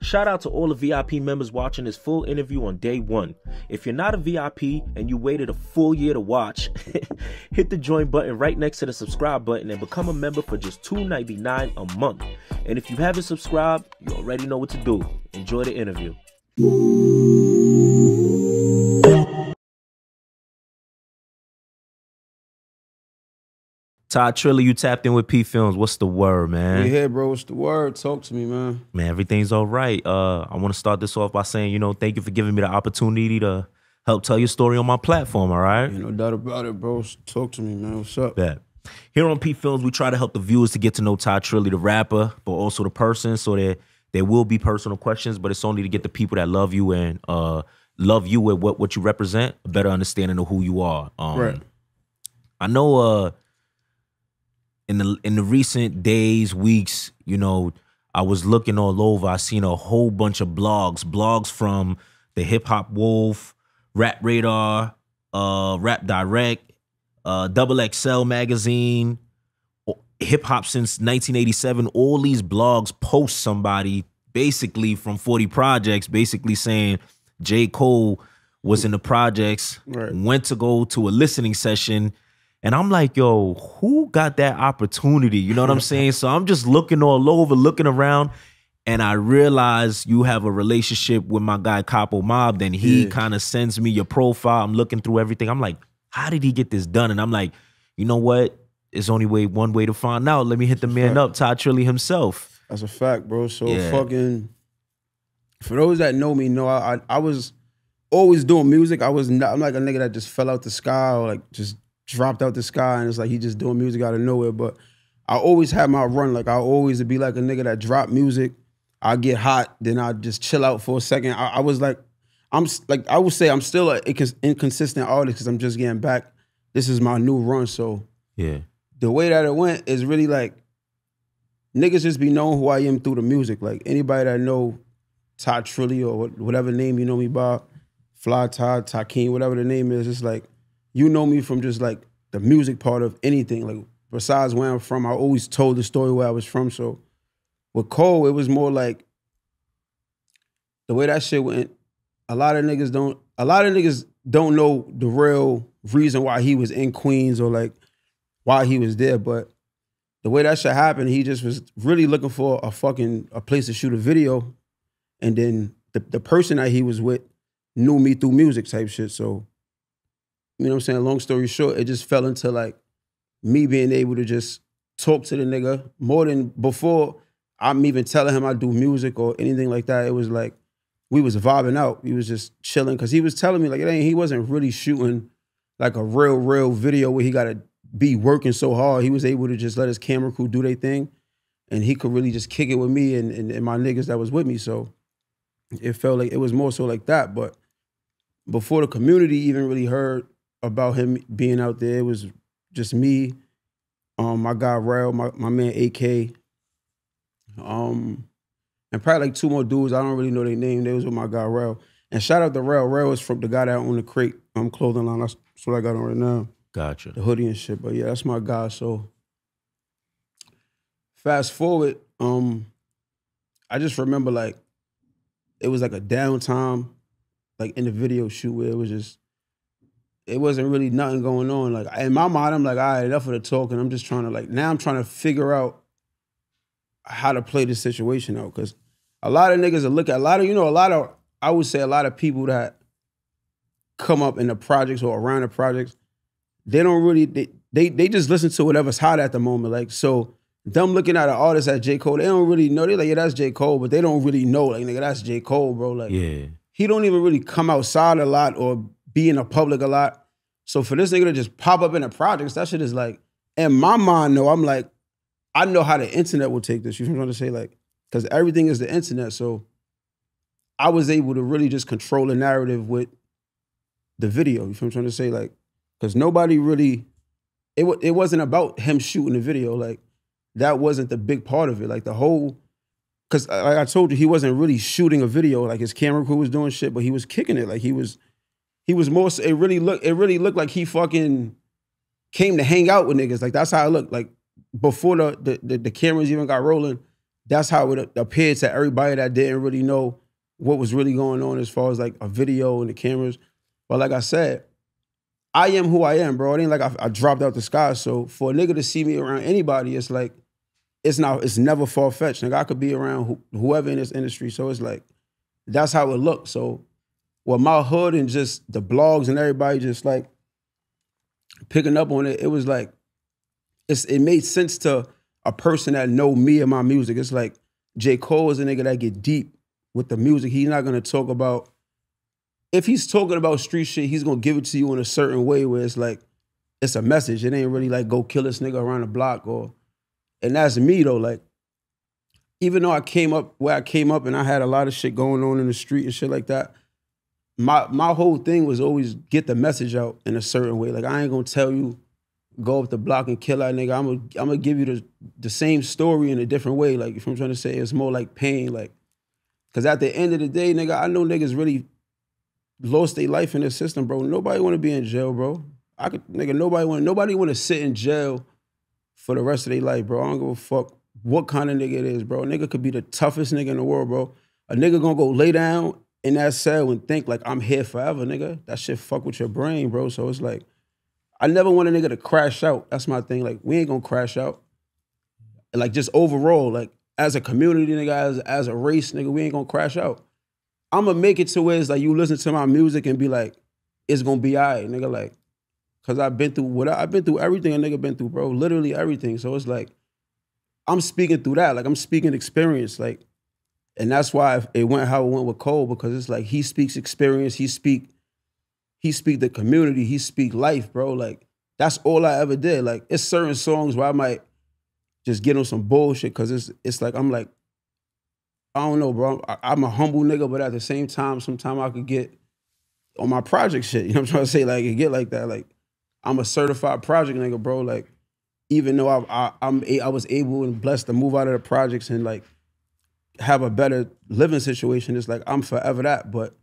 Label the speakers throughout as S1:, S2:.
S1: Shout out to all the VIP members watching this full interview on day one. If you're not a VIP and you waited a full year to watch, hit the join button right next to the subscribe button and become a member for just $2.99 a month. And if you haven't subscribed, you already know what to do. Enjoy the interview. Ty Trilly, you tapped in with PPhilms. What's the word, man?
S2: We here, bro. What's the word? Talk to me, man.
S1: Man, everything's all right. I want to start this off by saying, thank you for giving me the opportunity to help tell your story on my platform, all right?
S2: No doubt about it, bro. Talk to me, man. What's up?
S1: Bet. Here on PPhilms, we try to help the viewers to get to know Ty Trilly, the rapper, but also the person, so that there will be personal questions, but it's only to get the people that love you and love you with what you represent, a better understanding of who you are.
S2: Right.
S1: I know in the recent days, weeks, I was looking all over. I seen a whole bunch of blogs from the Hip Hop Wolf, Rap Radar, Rap Direct, Double XL magazine, Hip Hop since 1987. All these blogs post somebody basically from 40 Projects, basically saying J. Cole was in the projects,
S2: right,
S1: went to go to a listening session. And I'm like, yo, who got that opportunity? You know what I'm saying? So I'm just looking all over, looking around, and I realize you have a relationship with my guy Capo Mob. Then he kind of sends me your profile. I'm looking through everything. I'm like, how did he get this done? And I'm like, you know what? There's only one way to find out. Let me hit the man up, Ty Trilly himself.
S2: That's a fact, bro. So fucking, for those that know me, know I was always doing music. I'm like a nigga that just fell out the sky or like just dropped out the sky and it's like he just doing music out of nowhere. But I always had my run. Like I always be like a nigga that drop music. I get hot, then I just chill out for a second. I was like, I would say I'm still an inconsistent artist because I'm just getting back. This is my new run. So
S1: yeah,
S2: the way that it went is really like niggas just be knowing who I am through the music. Like anybody that know Ty Trilly or whatever name you know me by, Fly Ty, Takeem, whatever the name is, it's like you know me from just like the music part of anything. Like besides where I'm from, I always told the story where I was from. So with Cole, it was more like the way that shit went. A lot of niggas don't know the real reason why he was in Queens or like why he was there. But the way that shit happened, he just was really looking for a place to shoot a video. And then the person that he was with knew me through music type shit. So, you know what I'm saying? Long story short, it just fell into like me being able to just talk to the nigga more than before I'm even telling him I do music or anything like that. It was like we was vibing out. We was just chilling because he was telling me like he wasn't really shooting like a real video where he got to be working so hard. He was able to just let his camera crew do their thing and he could really just kick it with me and my niggas that was with me. So it felt like it was more so like that. But before the community even really heard about him being out there, it was just me, my guy Darrel, my man AK, and probably like two more dudes. I don't really know their name. They was with my guy Darrel. And shout out to Darrel. Darrel is from the guy that owned the Crate clothing line. That's what I got on right now.
S1: Gotcha.
S2: The hoodie and shit. But yeah, that's my guy. So fast forward, I just remember like it was like a downtime, like in the video shoot where it wasn't really nothing going on. Like in my mind, I'm like, all right, enough of the talking. I'm just trying to now I'm trying to figure out how to play this situation out. Cause a lot of niggas will look at I would say a lot of people that come up in the projects or around the projects, they don't really, they just listen to whatever's hot at the moment. Like, so them looking at an artist like J. Cole, they don't really know. They're like, yeah, that's J. Cole, but they don't really know. Like, nigga, that's J. Cole, bro. Like,
S1: yeah,
S2: he don't even really come outside a lot or be in the public a lot. So for this nigga to just pop up in the projects, that shit is like, in my mind, though, I'm like, I know how the internet will take this. You know what I'm trying to say? Like, because everything is the internet. So I was able to really just control the narrative with the video. You feel what I'm trying to say? Like, because nobody really, it wasn't about him shooting the video. Like, that wasn't the big part of it. Like, the whole, because like I told you, he wasn't really shooting a video. Like, his camera crew was doing shit, but he was kicking it. Like, he was more, it really looked like he fucking came to hang out with niggas. Like, that's how it looked. Like, before the cameras even got rolling, that's how it appeared to everybody that didn't really know what was really going on as far as like a video and the cameras. But like I said, I am who I am, bro. It ain't like I dropped out the sky. So for a nigga to see me around anybody, it's like, it's never far-fetched. Nigga, I could be around whoever in this industry. So it's like, that's how it looks. So with my hood and just the blogs and everybody just like picking up on it, it was like, it made sense to a person that know me and my music. It's like J. Cole is a nigga that get deep with the music. He's not gonna talk about, if he's talking about street shit, he's gonna give it to you in a certain way where it's like, it's a message. It ain't really like go kill this nigga around the block and that's me though. Like, even though I came up where I came up and I had a lot of shit going on in the street and shit like that, my whole thing was always get the message out in a certain way. Like, I ain't gonna tell you, go up the block and kill that nigga. I'm gonna give you the same story in a different way. Like, if I'm trying to say, it's more like pain. Like, cause at the end of the day, nigga, I know niggas really lost their life in this system, bro. Nobody wanna be in jail, bro. Nobody wanna sit in jail for the rest of their life, bro. I don't give a fuck what kind of nigga it is, bro. A nigga could be the toughest nigga in the world, bro. A nigga gonna go lay down in that cell and think like, I'm here forever, nigga. That shit fuck with your brain, bro. So it's like, I never want a nigga to crash out. That's my thing. Like, we ain't gonna crash out. Like, just overall, like, as a community, nigga, as a race, nigga, we ain't gonna crash out. I'm gonna make it to where it's like you listen to my music and be like, it's gonna be all right, nigga. Like, cause I've been through everything a nigga been through, bro. Literally everything. So it's like, I'm speaking through that. Like, I'm speaking experience. Like, and that's why it went how it went with Cole, because it's like he speaks experience, he speak the community, he speak life, bro. Like, that's all I ever did. Like, it's certain songs where I might just get on some bullshit because it's like, I'm like, I don't know, bro. I'm a humble nigga, but at the same time, sometimes I could get on my project shit. You know what I'm trying to say? Like, it get like that. Like, I'm a certified project nigga, bro. Like, even though I was able and blessed to move out of the projects and like have a better living situation, it's like I'm forever that, but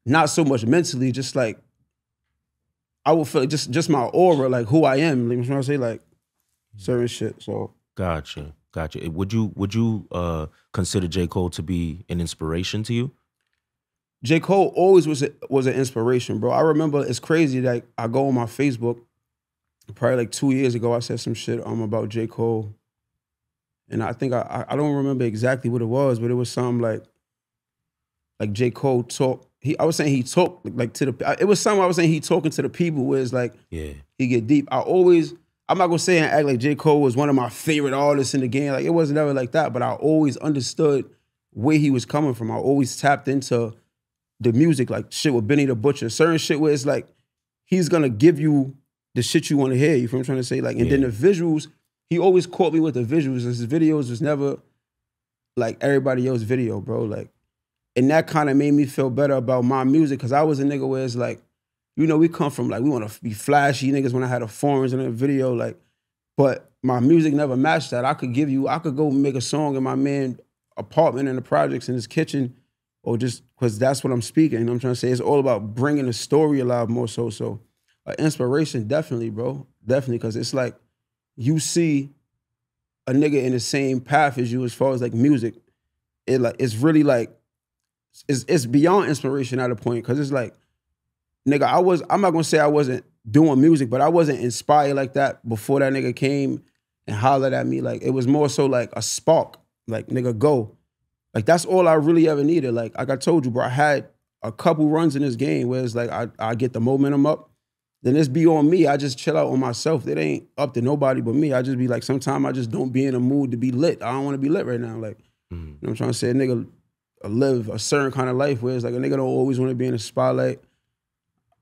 S2: not so much mentally, just like I will feel just my aura, like who I am. You know what I'm trying to say? Like certain shit. So
S1: Gotcha. Would you consider J. Cole to be an inspiration to you?
S2: J. Cole always was an inspiration, bro. I remember, it's crazy, like I go on my Facebook, probably like 2 years ago, I said some shit about J. Cole. And I think I don't remember exactly what it was, but it was something like J. Cole talk. I was saying he talked like to the. It was something I was saying he talking to the people where it's like,
S1: yeah,
S2: he get deep. I'm not gonna say and act like J. Cole was one of my favorite artists in the game. Like, it was never like that, but I always understood where he was coming from. I always tapped into the music, like shit with Benny the Butcher, certain shit where it's like he's gonna give you the shit you want to hear. You feel what I'm trying to say? Like, and then the visuals. He always caught me with the visuals. His videos was never like everybody else's video, bro. Like, and that kind of made me feel better about my music, because I was a nigga where it's like, you know, we come from like, we want to be flashy niggas when I had the foreigns in a video, like, but my music never matched that. I could go make a song in my man apartment in the projects in his kitchen, or just because that's what I'm speaking. You know what I'm trying to say? It's all about bringing the story alive more so. So inspiration, definitely, bro. Definitely, because it's like, you see a nigga in the same path as you as far as like music. It's really like, it's beyond inspiration at a point, because it's like, nigga, I'm not gonna say I wasn't doing music, but I wasn't inspired like that before that nigga came and hollered at me. Like, it was more so like a spark, like, nigga, go. Like, that's all I really ever needed. Like I told you, bro, I had a couple runs in this game where it's like I get the momentum up, then it's be on me. I just chill out on myself. It ain't up to nobody but me. I just be like, sometimes I just don't be in a mood to be lit. I don't want to be lit right now. Like, you know what I'm trying to say? A nigga live a certain kind of life where it's like a nigga don't always want to be in the spotlight.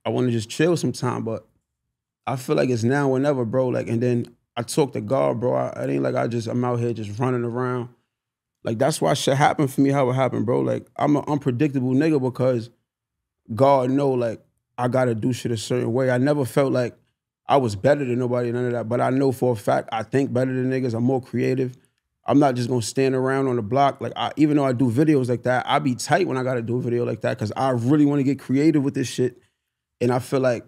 S2: I want to just chill sometime, but I feel like it's now or never, bro. Like, and then I talk to God, bro. It ain't like I'm out here just running around. Like, that's why shit happened for me how it happened, bro. Like, I'm an unpredictable nigga because God know, like, I gotta do shit a certain way. I never felt like I was better than nobody, none of that. But I know for a fact I think better than niggas. I'm more creative. I'm not just gonna stand around on the block. Like, even though I do videos like that, I be tight when I gotta do a video like that, because I really want to get creative with this shit. And I feel like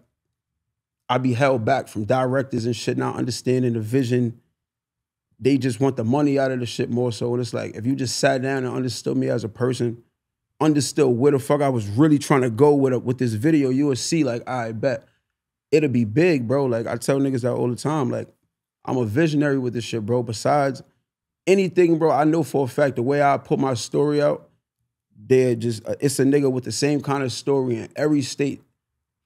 S2: I be held back from directors and shit not understanding the vision they just want the money out of the shit more so. And it's like, if you just sat down and understood me as a person, understood where the fuck I was really trying to go with this video, you would see like, I bet it'll be big, bro. Like I tell niggas that all the time, like I'm a visionary with this shit, bro. Besides anything, bro, I know for a fact the way I put my story out, they're just, it's a nigga with the same kind of story in every state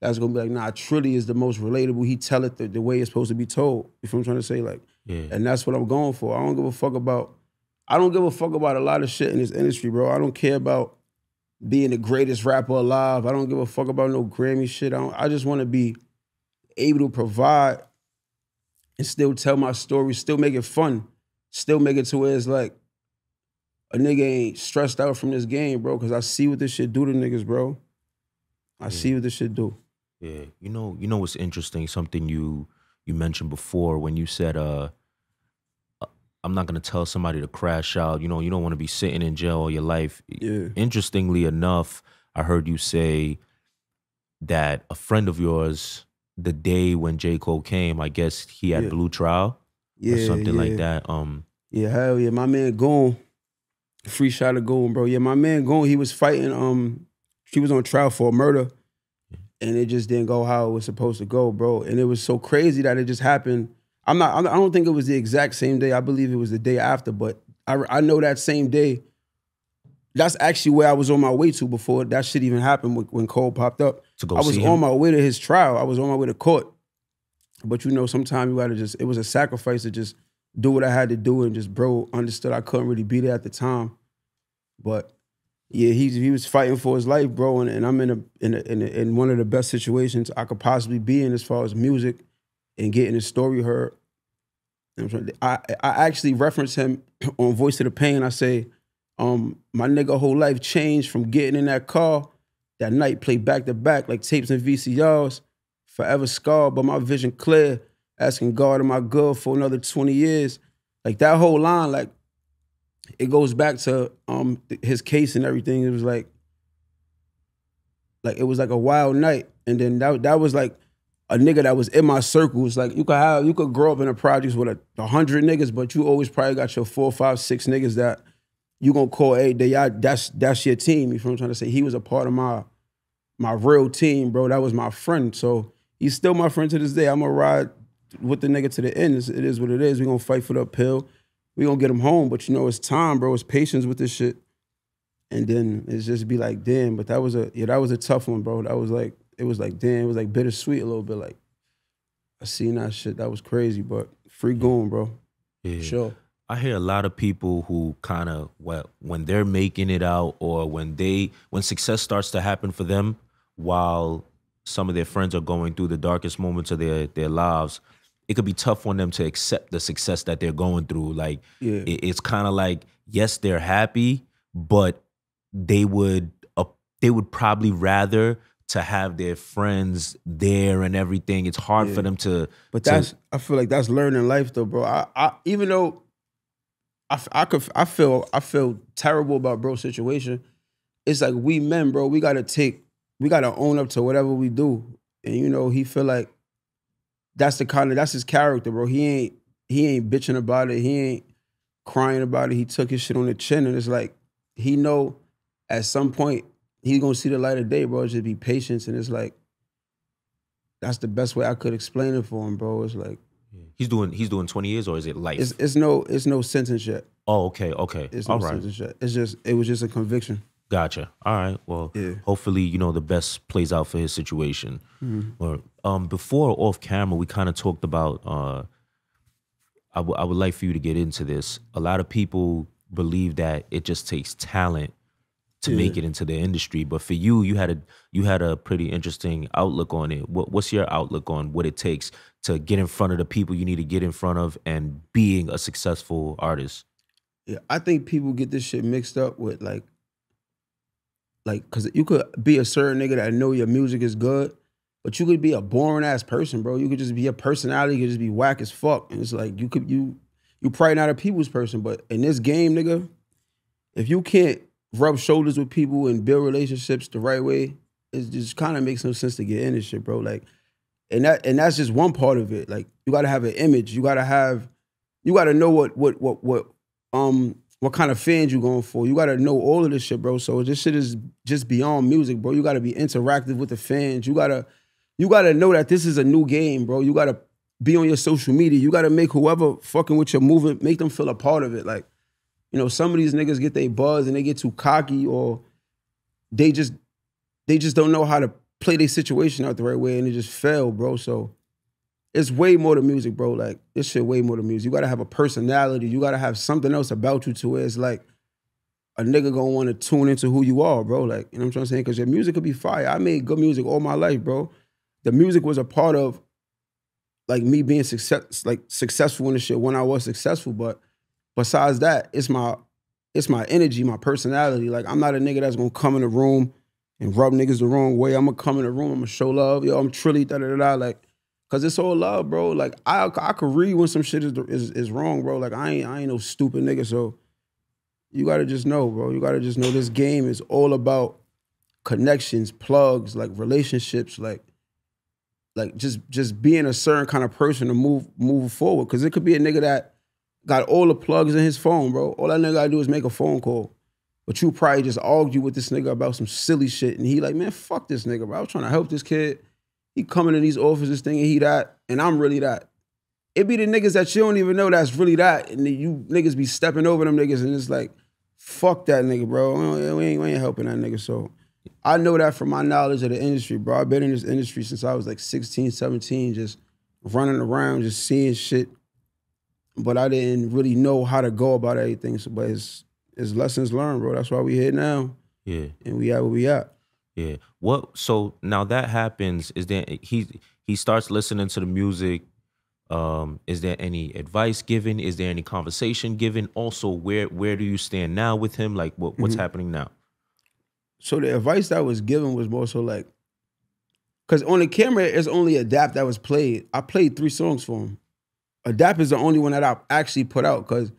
S2: that's gonna be like, nah, Trilly is the most relatable. He tell it the way it's supposed to be told. You feel what I'm trying to say? Like, and that's what I'm going for. I don't give a fuck about a lot of shit in this industry, bro. I don't care about being the greatest rapper alive. I don't give a fuck about no Grammy shit. I just want to be able to provide and still tell my story, still make it fun, still make it to where it's like a nigga ain't stressed out from this game, bro, because I see what this shit do to niggas, bro. I see what this shit do.
S1: Yeah, you know what's interesting? Something you mentioned before when you said, I'm not gonna tell somebody to crash out. You don't want to be sitting in jail all your life.
S2: Yeah.
S1: Interestingly enough, I heard you say that a friend of yours, the day when J. Cole came, I guess he had blue trial or something like that.
S2: Yeah, hell yeah, my man Goon, free shot of Goon, bro. Yeah, my man Goon, he was fighting. He was on trial for a murder. And it just didn't go how it was supposed to go, bro. And it was so crazy that it just happened. I don't think it was the exact same day. I believe it was the day after, but I know that same day, that's actually where I was on my way to before that shit even happened when Cole popped up.
S1: To go
S2: I was
S1: see
S2: on
S1: him?
S2: my way to his trial. I was on my way to court. But sometimes you gotta it was a sacrifice to just do what I had to do, and just, bro, understood I couldn't really be there at the time. But yeah, he was fighting for his life, bro, and I'm in one of the best situations I could possibly be in as far as music and getting his story heard. I actually reference him on Voice of the Pain. I say, my nigga whole life changed from getting in that car that night, played back to back like tapes and VCRs, forever scarred, but my vision clear, asking God, am I good for another 20 years? Like that whole line, like, it goes back to his case and everything. It was like it was like a wild night. And then that was like a nigga that was in my circle. It's like you could grow up in a projects with 100 niggas, but you always probably got your 4, 5, 6 niggas that you gonna call, hey, that's your team. You feel what I'm trying to say? He was a part of my real team, bro. That was my friend. So he's still my friend to this day. I'm gonna ride with the nigga to the end. It is what it is. We gonna fight for the uphill. We gonna get him home, but it's time, bro. It's patience with this shit. And then it's just be like, damn, but that was a tough one, bro. That was like, it was like, damn, it was like bittersweet a little bit. Like, I seen that shit. That was crazy, but free going, bro.
S1: Yeah.
S2: Sure.
S1: I hear a lot of people who kind of, when they're making it out, or when success starts to happen for them while some of their friends are going through the darkest moments of their lives, it could be tough on them to accept the success that they're going through. Like, it's kind of like, yes, they're happy, but they would probably rather to have their friends there and everything. It's hard for them to.
S2: But I feel like that's learning life, though, bro. I even though I feel terrible about bro's situation, it's like we men, bro. We gotta own up to whatever we do, and he feel like. That's his character, bro. He ain't bitching about it. He ain't crying about it. He took his shit on the chin, and it's like he know at some point he's gonna see the light of day, bro. Just be patient, and it's like that's the best way I could explain it for him, bro. It's like
S1: he's doing 20 years, or is it life?
S2: It's no sentence yet.
S1: Oh, okay.
S2: It's no sentence yet. It was just a conviction.
S1: Gotcha. All right. Well, hopefully, the best plays out for his situation. Or before off camera, we kind of talked about. I would like for you to get into this. A lot of people believe that it just takes talent to make it into the industry, but for you, you had a pretty interesting outlook on it. What's your outlook on what it takes to get in front of the people you need to get in front of and being a successful artist?
S2: Yeah, I think people get this shit mixed up with like, cause you could be a certain nigga that know your music is good, but you could be a boring ass person, bro. You could just be a personality, you could just be whack as fuck. And it's like, you probably not a people's person, but in this game, nigga, if you can't rub shoulders with people and build relationships the right way, it just kind of makes no sense to get in this shit, bro. Like, and that's just one part of it. Like, you gotta have an image. You gotta have, you gotta know what kind of fans you going for. You gotta know all of this shit, bro. So this shit is just beyond music, bro. You gotta be interactive with the fans. You gotta know that this is a new game, bro. You gotta be on your social media. You gotta make whoever fucking with your movement, make them feel a part of it. Like, you know, some of these niggas get their buzz and they get too cocky, or they just don't know how to play their situation out the right way, and they just fail, bro. So it's way more to music, bro. Like, this shit way more to music. You gotta have a personality. You gotta have something else about you to where it's like a nigga gonna wanna tune into who you are, bro. Like, you know what I'm trying to say? Because your music could be fire. I made good music all my life, bro. The music was a part of like me being successful in the shit when I was successful. But besides that, it's my energy, my personality. Like, I'm not a nigga that's gonna come in the room and rub niggas the wrong way. I'm gonna come in the room, I'm gonna show love. Yo, I'm Trilly, da-da-da-da. Like, cause it's all love, bro. Like, I could read when some shit is wrong, bro. Like, I ain't no stupid nigga. So you gotta just know, bro. You gotta just know this game is all about connections, plugs, like relationships, like just being a certain kind of person to move forward. Cause it could be a nigga that got all the plugs in his phone, bro. All that nigga gotta do is make a phone call. But you probably just argue with this nigga about some silly shit, and he like, man, fuck this nigga, bro. I was trying to help this kid. He coming in these offices thinking he that, and I'm really that. It be the niggas that you don't even know that's really that, and you niggas be stepping over them niggas, and it's like, fuck that nigga, bro. We ain't helping that nigga. So I know that from my knowledge of the industry, bro. I've been in this industry since I was like 16, 17, just running around, just seeing shit. But I didn't really know how to go about everything. So, but it's lessons learned, bro. That's why we here now.
S1: Yeah.
S2: And we at where we at.
S1: Yeah. So now that happens, is there he starts listening to the music. Is there any advice given? Is there any conversation given? Also, where do you stand now with him? Like, what's happening now?
S2: So the advice that was given was more so like, because on the camera, it's only Adapt that was played. I played 3 songs for him. Adapt is the only one that I actually put out, because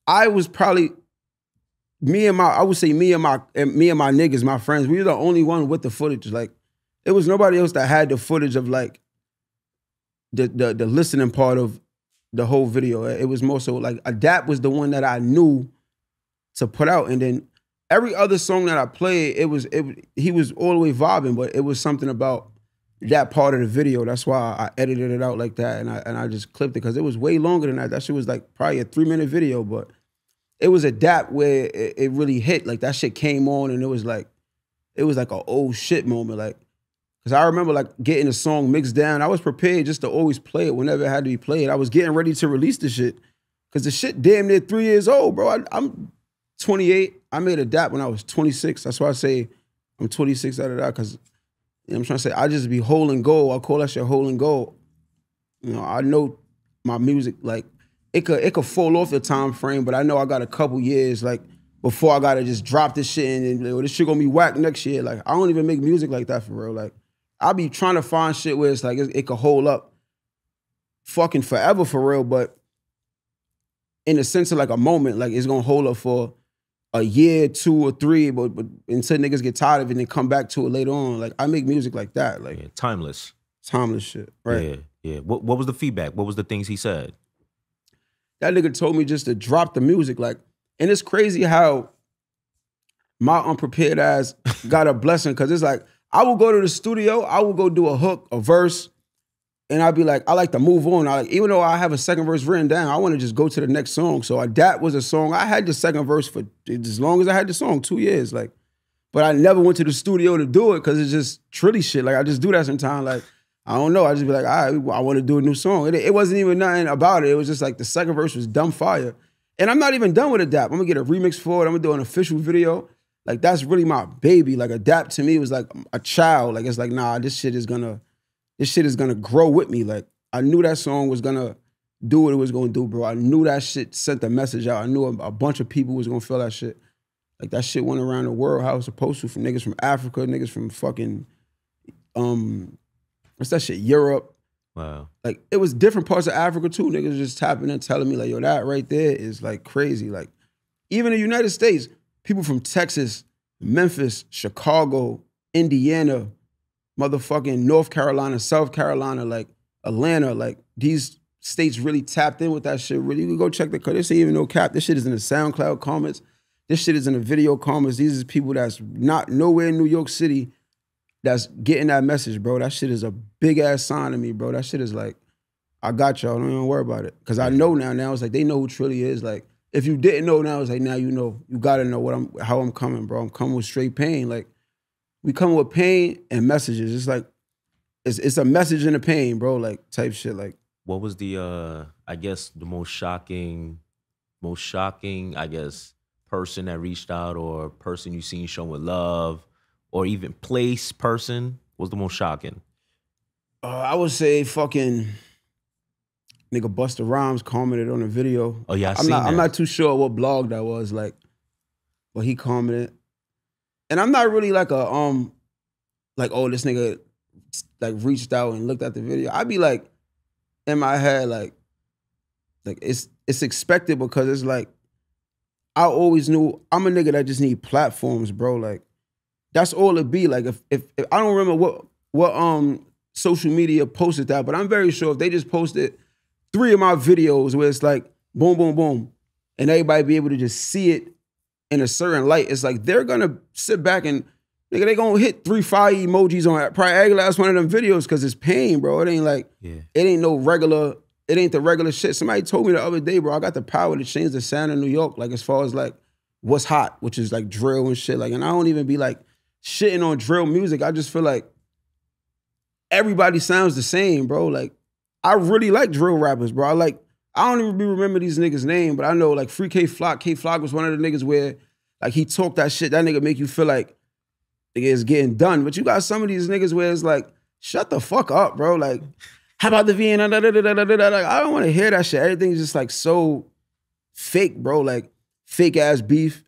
S2: I was probably, me and my niggas, my friends, we were the only one with the footage. Like, it was nobody else that had the footage of like the listening part of the whole video. It was more so like Adapt was the one that I knew to put out, and then every other song that I played, he was all the way vibing, but it was something about that part of the video. That's why I edited it out like that, and I just clipped it, because it was way longer than that. That shit was like probably a 3-minute video, but it was Adapt where it really hit. Like, that shit came on, and it was like an oh shit moment. Like, because I remember like getting a song mixed down. I was prepared just to always play it whenever it had to be played. I was getting ready to release the shit, because the shit damn near 3 years old, bro. I'm 28. I made Adapt when I was 26. That's why I say I'm 26 out of that, because, you know, I'm trying to say, I just be holding gold. I call that shit holding gold. You know, I know my music, like, it could fall off the time frame, but I know I got a couple years, like, before I gotta just drop this shit and like, this shit gonna be whack next year. Like, I don't even make music like that for real. Like, I be trying to find shit where it's like, it could hold up fucking forever for real, but in the sense of like a moment, like, it's gonna hold up for a year, 2 or 3, but until niggas get tired of it and then come back to it later on. Like, I make music like that. Like,
S1: yeah, timeless
S2: shit, right?
S1: Yeah. What was the feedback? What was the things he said?
S2: That nigga told me just to drop the music. Like, and it's crazy how my unprepared ass got a blessing, because it's like, I will go to the studio, I will go do a hook, a verse, and I'd be like, I like to move on. Even though I have a second verse written down, I want to just go to the next song. So that was a song. I had the second verse for as long as I had the song, 2 years. Like, but I never went to the studio to do it, because it's just Trilly shit. Like, I just do that sometimes. Like, I don't know. I just be like, all right, I want to do a new song. It wasn't even nothing about it. It was just like the second verse was dumb fire. And I'm not even done with Adapt. I'm going to get a remix for it. I'm going to do an official video. Like, that's really my baby. Like, Adapt to me was like a child. Like, it's like, nah, this shit is gonna grow with me. Like, I knew that song was gonna do what it was gonna do, bro. I knew that shit sent the message out. I knew a bunch of people was gonna feel that shit. Like, that shit went around the world how it was supposed to, from niggas from Africa, niggas from fucking, what's that shit, Europe.
S1: Wow.
S2: Like, it was different parts of Africa too. Niggas just tapping in, telling me like, yo, that right there is like crazy. Like, even in the United States, people from Texas, Memphis, Chicago, Indiana, motherfucking North Carolina, South Carolina, like Atlanta, like these states really tapped in with that shit. Really, you go check the code. This ain't even no cap. This shit is in the SoundCloud comments. This shit is in the video comments. These are people that's not nowhere in New York City that's getting that message, bro. That shit is a big ass sign to me, bro. That shit is like, I got y'all. Don't even worry about it. Cause I know now. Now it's like they know who Trilly is. Like, if you didn't know now, it's like now you know. You gotta know how I'm coming, bro. I'm coming with straight pain. Like, we come with pain and messages. It's like it's a message in the pain, bro. Like type shit. Like,
S1: what was the I guess the most shocking, I guess, person that reached out, or person you seen showing love, or even place person was the most shocking?
S2: I would say fucking nigga Busta Rhymes commented on the video.
S1: Oh yeah,
S2: I'm not too sure what blog that was, like, but he commented. And I'm not really like like, oh, this nigga like reached out and looked at the video. I'd be like, in my head, like it's expected, because it's like, I always knew I'm a nigga that just need platforms, bro. Like, that's all it be. Like, if I don't remember what social media posted that, but I'm very sure if they just posted 3 of my videos where it's like boom, boom, boom, and everybody be able to just see it in a certain light, it's like they're gonna sit back and nigga, they gonna hit 3 fire emojis on probably every last one of them videos, because it's pain, bro. It ain't like, it ain't the regular shit. Somebody told me the other day, bro, I got the power to change the sound of New York, like as far as like what's hot, which is like drill and shit. Like, and I don't even be like shitting on drill music. I just feel like everybody sounds the same, bro. Like, I really like drill rappers, bro. I don't even remember these niggas' name, but I know like Free K-Flock. K-Flock was one of the niggas where like he talked that shit. That nigga make you feel like it's getting done. But you got some of these niggas where it's like, shut the fuck up, bro. Like, how about the Vienna? Like, I don't want to hear that shit. Everything's just like so fake, bro. Like, fake ass beef,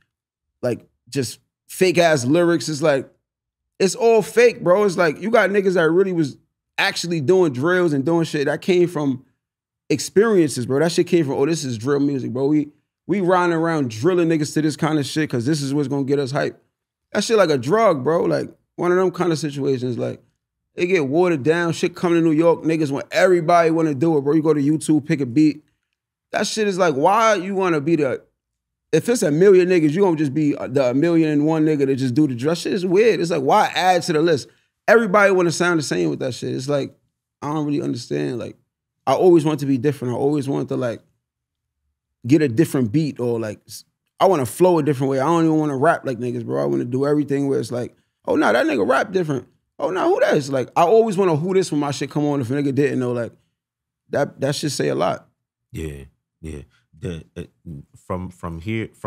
S2: like just fake ass lyrics. It's like, it's all fake, bro. It's like, you got niggas that really was actually doing drills and doing shit that came from experiences, bro. That shit came from, oh, this is drill music, bro. We riding around drilling niggas to this kind of shit because this is what's gonna get us hype. That shit like a drug, bro. Like one of them kind of situations. Like, it get watered down. Shit coming to New York, niggas want everybody want to do it, bro. You go to YouTube, pick a beat. That shit is like, why you want to be the? If it's 1 million niggas, you gonna just be the 1,000,001 nigga to just do the drill. Shit is weird. It's like, why add to the list? Everybody want to sound the same with that shit. It's like, I don't really understand. Like, I always want to be different. I always want to like get a different beat, or like I want to flow a different way. I don't even want to rap like niggas, bro. I want to do everything where it's like, oh no, that nigga rap different. Oh no, who that is? Like, I always want to who this when my shit come on. If a nigga didn't know, like that should say a lot.
S1: Yeah, yeah. From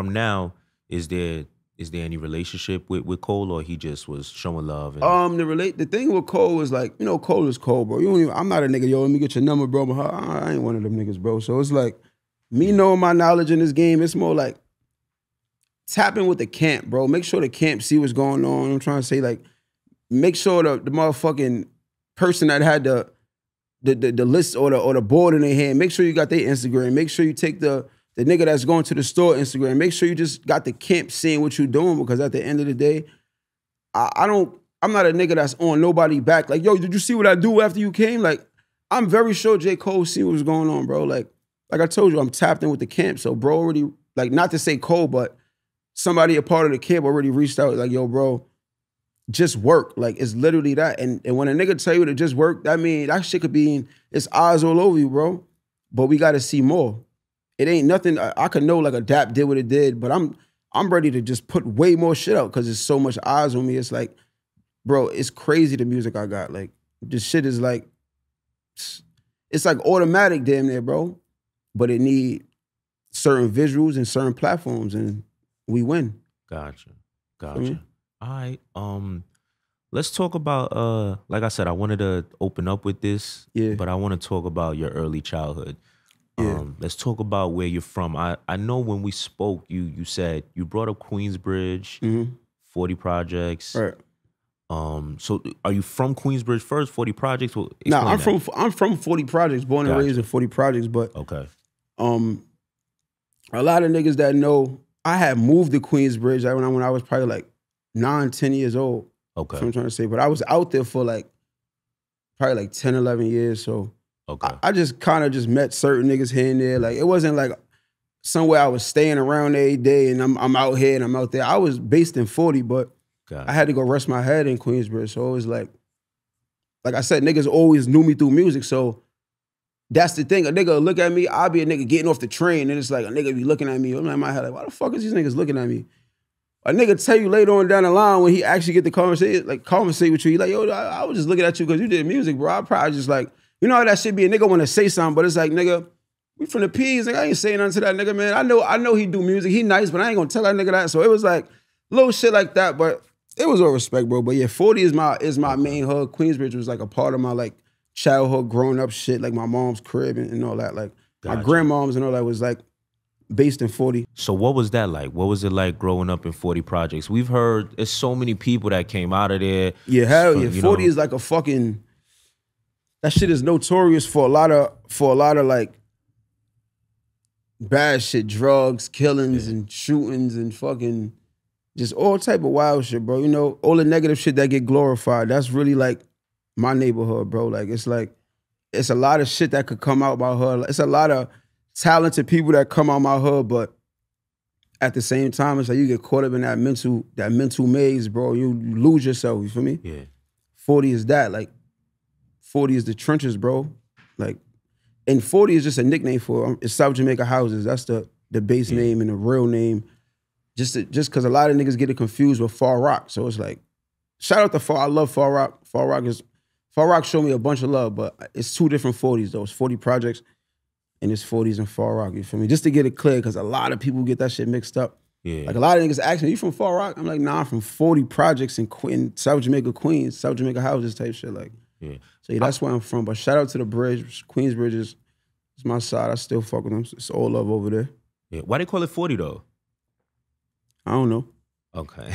S1: now, is there any relationship with Cole, or he just was showing love? And...
S2: The thing with Cole is like, you know, Cole is Cole, bro. I'm not a nigga, yo, let me get your number, bro. But I ain't one of them niggas, bro. So it's like, me knowing my knowledge in this game, it's more like tapping with the camp, bro. Make sure the camp see what's going on. I'm trying to say, like, make sure the motherfucking person that had the list or the board in their hand, make sure you got their Instagram. Make sure you take the nigga that's going to the store Instagram. Make sure you just got the camp seeing what you doing, because at the end of the day, I'm not a nigga that's on nobody back. Like, yo, did you see what I do after you came? Like, I'm very sure J. Cole see what's going on, bro. Like I told you, I'm tapped in with the camp. So bro already, like, not to say Cole, but somebody a part of the camp already reached out, like, yo, bro, just work. Like, it's literally that. And when a nigga tell you to just work, that mean that shit could be it's eyes all over you, bro. But we gotta see more. It ain't nothing. I could know like a Dap did what it did, but I'm ready to just put way more shit out because there's so much eyes on me. It's like, bro, it's crazy the music I got. Like, this shit is like, it's like automatic damn near, bro. But it need certain visuals and certain platforms, and we win.
S1: Gotcha. All right. Let's talk about like I said, I wanted to open up with this, but I want to talk about your early childhood. Let's talk about where you're from. I know when we spoke, you said you brought up Queensbridge, 40 Projects.
S2: Right.
S1: So are you from Queensbridge first, 40 Projects? Well,
S2: no, I'm from 40 Projects, born and raised in 40 Projects, but
S1: okay.
S2: A lot of niggas that know I had moved to Queensbridge when I was probably like 9, 10 years old.
S1: Okay.
S2: That's what I'm trying to say. But I was out there for like probably like 10, 11 years. So
S1: Okay.
S2: I just kind of just met certain niggas here and there. Like, it wasn't like somewhere I was staying around every day and I'm out here and I'm out there. I was based in 40, but I had to go rest my head in Queensbridge. So it was like I said, niggas always knew me through music. So that's the thing. A nigga will look at me, I'll be a nigga getting off the train, and it's like a nigga be looking at me. I'm in my head like, why the fuck is these niggas looking at me? A nigga tell you later on down the line when he actually get to conversate with you, he like, yo, I was just looking at you because you did music, bro. I probably just like, you know how that shit be, a nigga want to say something, but it's like, nigga, we from the P's, like, I ain't saying nothing to that nigga, man. I know he do music, he nice, but I ain't gonna tell that nigga that. So it was like little shit like that, but it was all respect, bro. But yeah, 40 is my main hood. Queensbridge was like a part of my like childhood, growing up shit, like my mom's crib and all that. Like my grandmom's and all that was like based in 40.
S1: So what was that like? What was it like growing up in 40 projects? We've heard there's so many people that came out of there.
S2: Yeah, hell yeah. 40 is like a fucking, that shit is notorious for a lot of like bad shit, drugs, killings and shootings and fucking just all type of wild shit, bro. You know, all the negative shit that get glorified. That's really like my neighborhood, bro. Like it's a lot of shit that could come out my hood. It's a lot of talented people that come out my hood, but at the same time, it's like you get caught up in that mental maze, bro. You lose yourself, you feel me?
S1: Yeah.
S2: 40 is that. Like 40 is the trenches, bro. Like, and 40 is just a nickname for it's South Jamaica houses. That's the base name and the real name. Just because a lot of niggas get it confused with Far Rock. So it's like, shout out to Far. I love Far Rock. Far Rock showed me a bunch of love, but it's two different 40s though. It's 40 projects and it's 40s and Far Rock. You feel me? Just to get it clear, because a lot of people get that shit mixed up.
S1: Yeah.
S2: Like a lot of niggas ask me, you from Far Rock? I'm like, nah, I'm from 40 projects in South Jamaica, Queens, South Jamaica houses type shit. Like,
S1: yeah.
S2: So yeah, that's where I'm from. But shout out to the bridge. Queensbridge is my side. I still fuck with them. It's all love over there.
S1: Yeah. Why they call it 40 though?
S2: I don't know.
S1: Okay.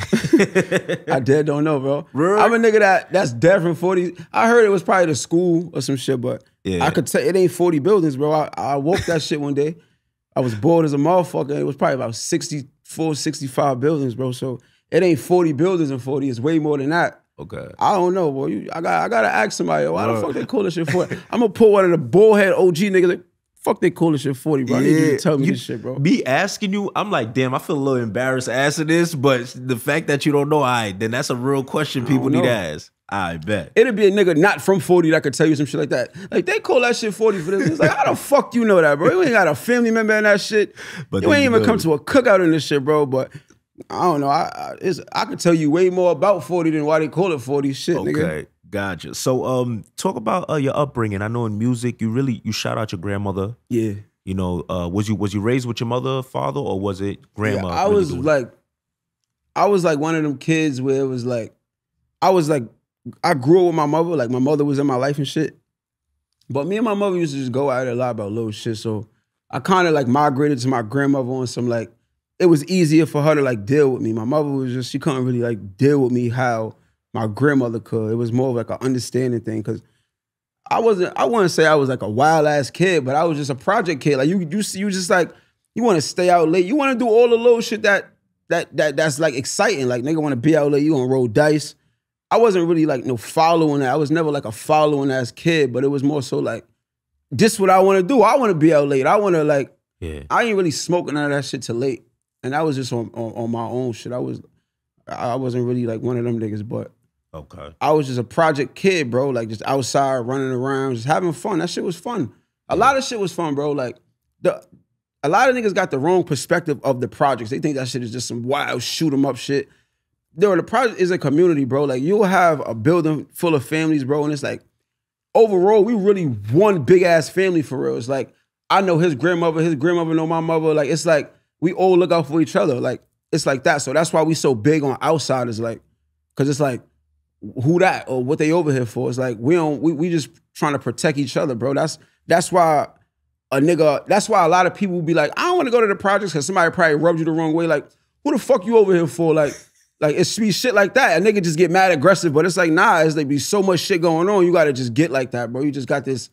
S2: I dead don't know, bro.
S1: Really?
S2: I'm a nigga that's dead from 40. I heard it was probably the school or some shit, but
S1: yeah.
S2: I could tell it ain't 40 buildings, bro. I woke that shit one day. I was bored as a motherfucker. It was probably about 64, 65 buildings, bro. So it ain't 40 buildings in 40. It's way more than that.
S1: Okay.
S2: I don't know, boy. I gotta ask somebody, why the fuck they call this shit 40? I'm gonna put one of the bullhead OG niggas like, fuck they call this shit 40, bro. I need you to tell me this shit, bro.
S1: Me asking you, I'm like, damn, I feel a little embarrassed asking this, but the fact that you don't know, then that's a real question people need to ask. I bet.
S2: It'd be a nigga not from 40 that could tell you some shit like that. Like, they call that shit 40 for this. It's like, how the fuck you know that, bro? You ain't got a family member in that shit. But you ain't even come to a cookout in this shit, bro. But I don't know. I could tell you way more about 40 than why they call it 40 shit, nigga.
S1: Okay. Gotcha. So talk about your upbringing. I know in music you shout out your grandmother.
S2: Yeah.
S1: You know, was you raised with your mother, father, or was it grandma?
S2: Yeah, I was like one of them kids where it was like, I grew up with my mother. Like my mother was in my life and shit. But me and my mother used to just go at it a lot about little shit. So I kind of like migrated to my grandmother on some like, it was easier for her to like deal with me. My mother was just, she couldn't really like deal with me how my grandmother could. It was more of like an understanding thing, because I wouldn't say I was like a wild ass kid, but I was just a project kid. Like you just like, you want to stay out late. You want to do all the little shit that's like exciting. Like nigga want to be out late, you gonna roll dice. I wasn't really like no following that. I was never like a following ass kid, but it was more so like, this what I want to do. I want to be out late. I want to like, I ain't really smoking none of that shit till late. And that was just on my own shit. I wasn't really like one of them niggas, but
S1: okay.
S2: I was just a project kid, bro. Like just outside running around, just having fun. That shit was fun. A lot of shit was fun, bro. Like a lot of niggas got the wrong perspective of the projects. They think that shit is just some wild shoot 'em up shit. The project is a community, bro. Like you'll have a building full of families, bro, and it's like overall we really one big ass family for real. It's like I know his grandmother know my mother. Like it's like we all look out for each other. Like it's like that. So that's why we so big on outsiders, like, cause it's like, who that or what they over here for? It's like we just trying to protect each other, bro. That's why that's why a lot of people will be like, I don't want to go to the projects because somebody probably rubbed you the wrong way. Like, who the fuck you over here for? Like it's be shit like that. A nigga just get mad aggressive, but it's like, nah, it's like be so much shit going on. You gotta just get like that, bro. You just got this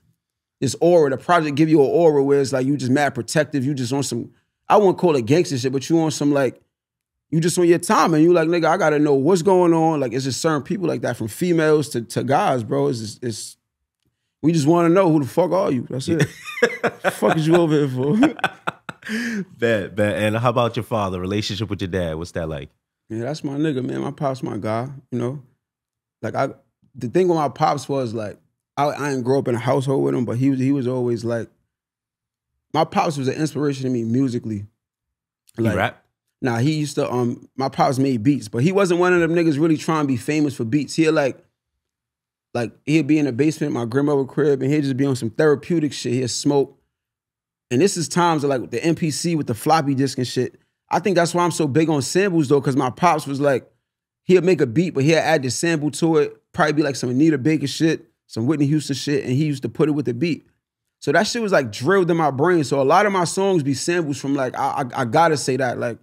S2: aura. The project give you an aura where it's like you just mad protective. You just on some, I won't call it gangster shit, but you on some like, you just on your time and you like, nigga, I gotta know what's going on. Like it's just certain people like that, from females to guys, bro. It's We just want to know who the fuck are you. That's it. The fuck is you over here for?
S1: Bet. And how about your father? Relationship with your dad? What's that like?
S2: Yeah, that's my nigga, man. My pops, my guy. You know, like the thing with my pops was like I didn't grow up in a household with him, but he was always like, my pops was an inspiration to me musically. Like,
S1: he rap?
S2: Nah, he used to my pops made beats, but he wasn't one of them niggas really trying to be famous for beats. He'd he'd be in the basement at my grandmother's crib and he'd just be on some therapeutic shit. He'd smoke. And this is times of like the MPC with the floppy disk and shit. I think that's why I'm so big on samples though, because my pops was like, he'd make a beat, but he'd add the sample to it. Probably be like some Anita Baker shit, some Whitney Houston shit, and he used to put it with the beat. So that shit was like drilled in my brain. So a lot of my songs be samples from like, I gotta say that. Like,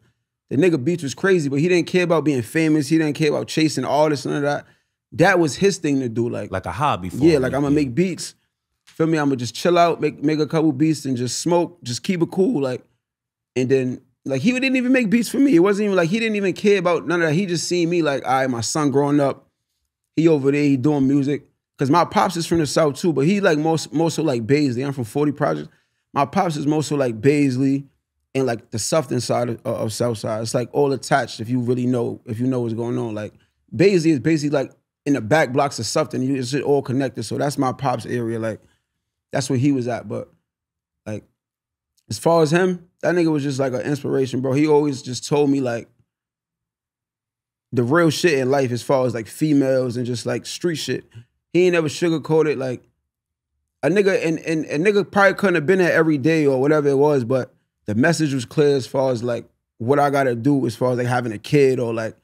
S2: the nigga beats was crazy, but he didn't care about being famous. He didn't care about chasing artists, none of that. That was his thing to do. Like
S1: a hobby for
S2: him.
S1: Yeah,
S2: like I'm gonna make beats. Feel me? I'm gonna just chill out, make a couple beats and just smoke, just keep it cool. Like, and then like he didn't even make beats for me. It wasn't even like he didn't even care about none of that. He just seen me like, all right, my son growing up, he over there, he doing music. Cause my pops is from the South too, but he like most of like Baisley. I'm from 40 Projects. My pops is most of like Baisley and like the Sufton side of Southside. It's like all attached if you really know, if you know what's going on. Like Baisley is basically like in the back blocks of Sufton. It's just all connected. So that's my pops area. Like that's where he was at. But like as far as him, that nigga was just like an inspiration, bro. He always just told me like the real shit in life as far as like females and just like street shit. He ain't never sugarcoated like a nigga and a nigga probably couldn't have been there every day or whatever it was, but the message was clear as far as like what I gotta do as far as like having a kid or like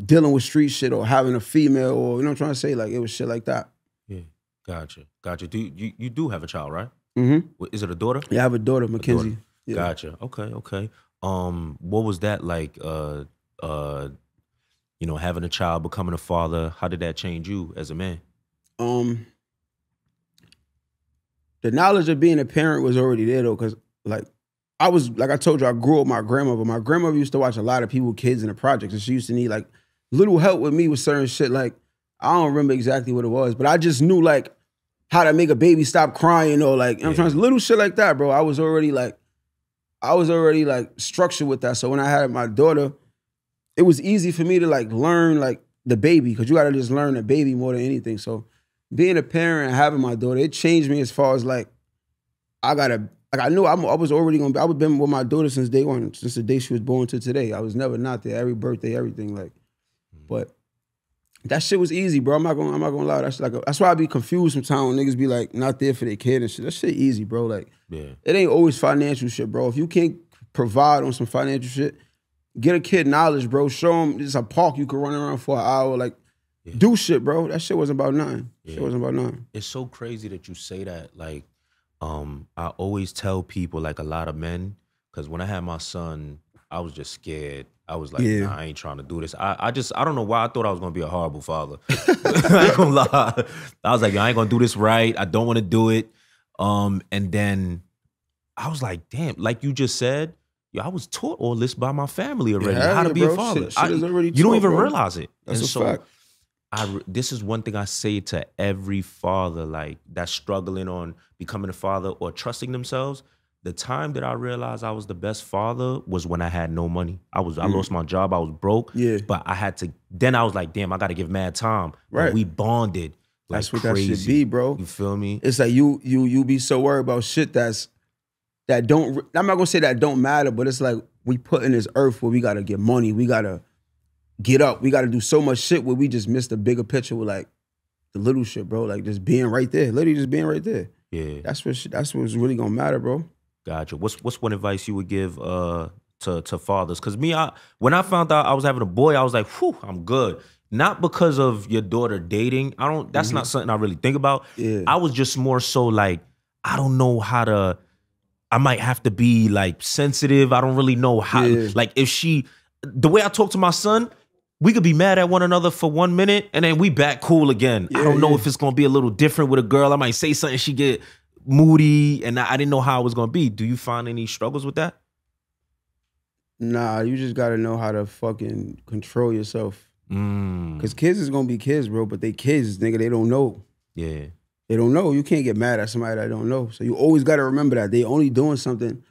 S2: dealing with street shit or having a female or you know what I'm trying to say? Like it was shit like that.
S1: Yeah, gotcha. Do you do have a child, right?
S2: Mm-hmm.
S1: Is it a daughter?
S2: Yeah, I have a daughter, Mackenzie. Yeah.
S1: Gotcha. Okay. What was that like? You know, having a child, becoming a father. How did that change you as a man?
S2: The knowledge of being a parent was already there though, because like I told you, I grew up with my grandmother. My grandmother used to watch a lot of people, kids in the projects, and she used to need like little help with me with certain shit. Like I don't remember exactly what it was, but I just knew like how to make a baby stop crying or like, you know what I'm trying to, little shit like that, bro. I was already like structured with that. So when I had my daughter, it was easy for me to like learn like the baby, because you gotta just learn the baby more than anything. So being a parent and having my daughter, it changed me as far as like, I knew I was already gonna be, I was been with my daughter since day one, since the day she was born to today. I was never not there, every birthday, everything like, but that shit was easy, bro. I'm not gonna lie. That's why I be confused sometimes when niggas be like not there for their kid and shit. That shit easy, bro. Like, it ain't always financial shit, bro. If you can't provide on some financial shit, get a kid knowledge, bro. Show them it's a park you can run around for an hour, like, do shit, bro. That shit wasn't about nothing. Shit wasn't about nothing.
S1: It's so crazy that you say that. Like, I always tell people, like a lot of men, because when I had my son, I was just scared. I was like, nah, I ain't trying to do this. I don't know why I thought I was gonna be a horrible father. I ain't gonna lie. I was like, I ain't gonna do this right. I don't want to do it. And then I was like, damn, like you just said, I was taught all this by my family already. How to be a father.
S2: Shit is already
S1: you don't even
S2: bro.
S1: realize it.
S2: That's
S1: and
S2: a
S1: so
S2: fact.
S1: this is one thing I say to every father like that's struggling on becoming a father or trusting themselves. The time that I realized I was the best father was when I had no money. I lost my job. I was broke. Yeah. But I had to. Then I was like, damn, I got to give mad time. Right. But we bonded. Like
S2: that's what
S1: crazy.
S2: That should be, bro.
S1: You feel me?
S2: It's like you be so worried about shit that don't. I'm not gonna say that don't matter, but it's like we put in this earth where we gotta get money. We gotta get up. We gotta do so much shit where we just miss the bigger picture with like the little shit, bro. Like just being right there, literally just being right there. Yeah. That's what's really gonna matter, bro.
S1: Gotcha. What's one advice you would give to fathers? Because when I found out I was having a boy, I was like, whew, I'm good. Not because of your daughter dating. That's not something I really think about. Yeah. I was just more so like, I don't know how to, I might have to be like sensitive. I don't really know how, like the way I talk to my son, we could be mad at one another for 1 minute and then we back cool again. I don't know if it's gonna be a little different with a girl. I might say something, she get moody, and I didn't know how it was gonna be. Do you find any struggles with that?
S2: Nah, you just gotta know how to fucking control yourself. Cause kids is gonna be kids, bro, but they kids, nigga, they don't know.
S1: Yeah.
S2: They don't know. You can't get mad at somebody that don't know. So you always got to remember that. They only doing something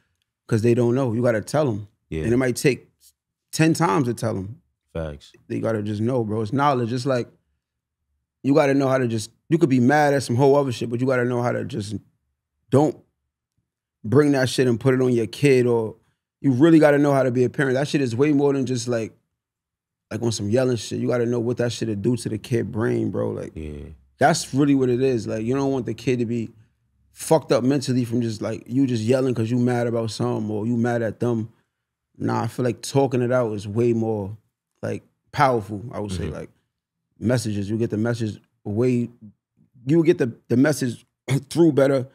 S2: because they don't know. You got to tell them.
S1: Yeah.
S2: And it might take 10 times to tell them.
S1: Facts.
S2: They got to just know, bro. It's knowledge. It's like, you got to know how to just, you could be mad at some whole other shit, but you got to know how to just don't bring that shit and put it on your kid, or you really got to know how to be a parent. That shit is way more than just like on some yelling shit. You got to know what that shit will do to the kid brain, bro. Like,
S1: Yeah.
S2: that's really what it is. Like, you don't want the kid to be fucked up mentally from just like, you just yelling because you mad about something or you mad at them. Nah, I feel like talking it out is way more like powerful, I would say. Like, messages, you get the message you get the message through better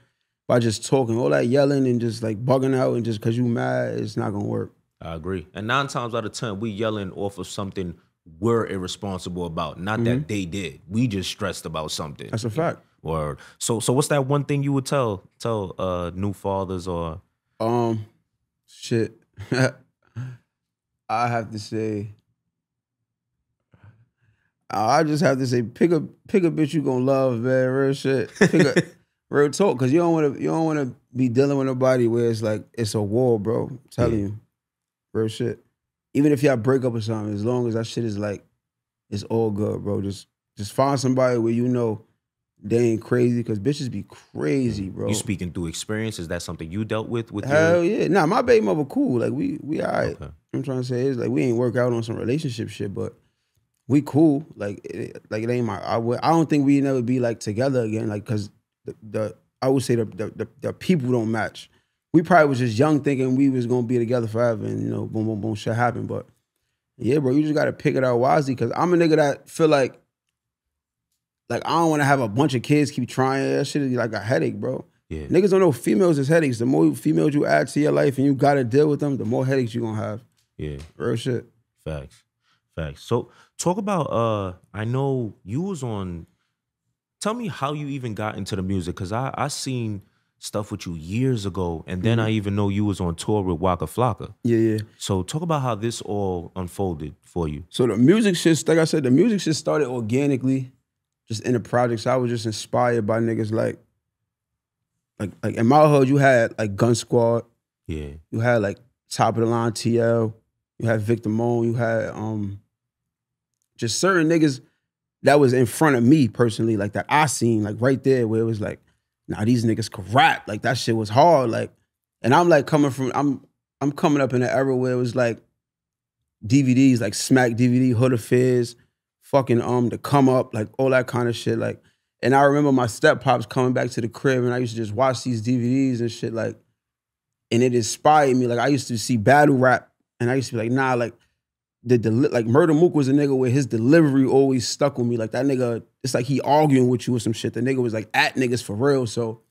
S2: by just talking. All that yelling and just like bugging out and just because you mad, it's not gonna work.
S1: I agree. And 9 times out of 10, we yelling off of something we're irresponsible about, not that they did. We just stressed about something.
S2: That's a fact.
S1: Or so what's that one thing you would tell new fathers or
S2: shit. I have to say, I just have to say, pick a bitch you gonna love, man. Real shit. Real talk, because you don't want to be dealing with nobody where it's like it's a war, bro. I'm telling you, real shit. Even if y'all break up or something, as long as that shit is like, it's all good, bro. Just find somebody where you know they ain't crazy, because bitches be crazy, bro.
S1: You speaking through experience? Is that something you dealt with
S2: Hell yeah. Nah, my baby mother cool. Like we all right.
S1: Okay.
S2: I'm trying to say is like we ain't work out on some relationship shit, but we cool. Like it ain't my. I don't think we never be like together again. Like, cause I would say the people don't match. We probably was just young thinking we was gonna be together forever, and you know, boom, boom, boom, shit happened. But yeah, bro, you just gotta pick it out wisely. Cause I'm a nigga that feel like I don't want to have a bunch of kids keep trying. That shit is like a headache, bro.
S1: Yeah.
S2: Niggas don't know females is headaches. The more females you add to your life and you gotta deal with them, the more headaches you gonna have.
S1: Yeah.
S2: Real shit.
S1: Facts. So talk about I know you was on, tell me how you even got into the music, because I seen stuff with you years ago, and then I even know you was on tour with Waka Flocka.
S2: Yeah.
S1: So talk about how this all unfolded for you.
S2: So the music shit, like I said, the music shit started organically, just in the projects. I was just inspired by niggas like in my hood, you had like Gun Squad.
S1: Yeah.
S2: You had like Top of the Line TL. You had Victor Moan. You had just certain niggas that was in front of me personally, like that I seen, like right there, where it was like, nah, these niggas could rap. Like that shit was hard. Like, and I'm like I'm coming up in an era where it was like DVDs, like Smack DVD, Hood Affairs, fucking The Come Up, like all that kind of shit. Like, and I remember my step pops coming back to the crib, and I used to just watch these DVDs and shit, like, and it inspired me. Like I used to see battle rap, and I used to be like, nah, like like Murder Mook was a nigga where his delivery always stuck with me. Like that nigga, it's like he arguing with you or some shit. The nigga was like at niggas for real. So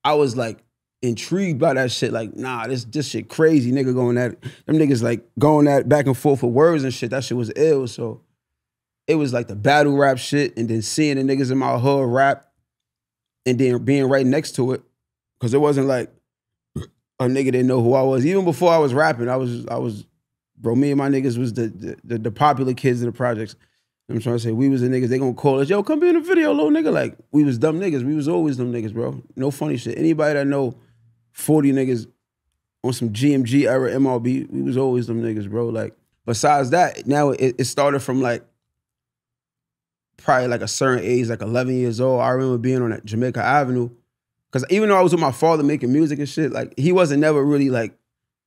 S2: I was like intrigued by that shit. Like, nah, this shit crazy. Nigga going at them niggas like going at back and forth with words and shit. That shit was ill. So it was like the battle rap shit, and then seeing the niggas in my hood rap, and then being right next to it, because it wasn't like a nigga didn't know who I was. Even before I was rapping, I was. Bro, me and my niggas was the popular kids of the projects. I'm trying to say, we was the niggas, they gonna call us, yo, come be in the video, little nigga. Like, we was dumb niggas. We was always dumb niggas, bro. No funny shit. Anybody that know 40 niggas on some GMG era MLB, we was always them niggas, bro. Like, besides that, now it started from like, probably like a certain age, like 11 years old. I remember being on that Jamaica Avenue. Because even though I was with my father making music and shit, like, he wasn't never really like,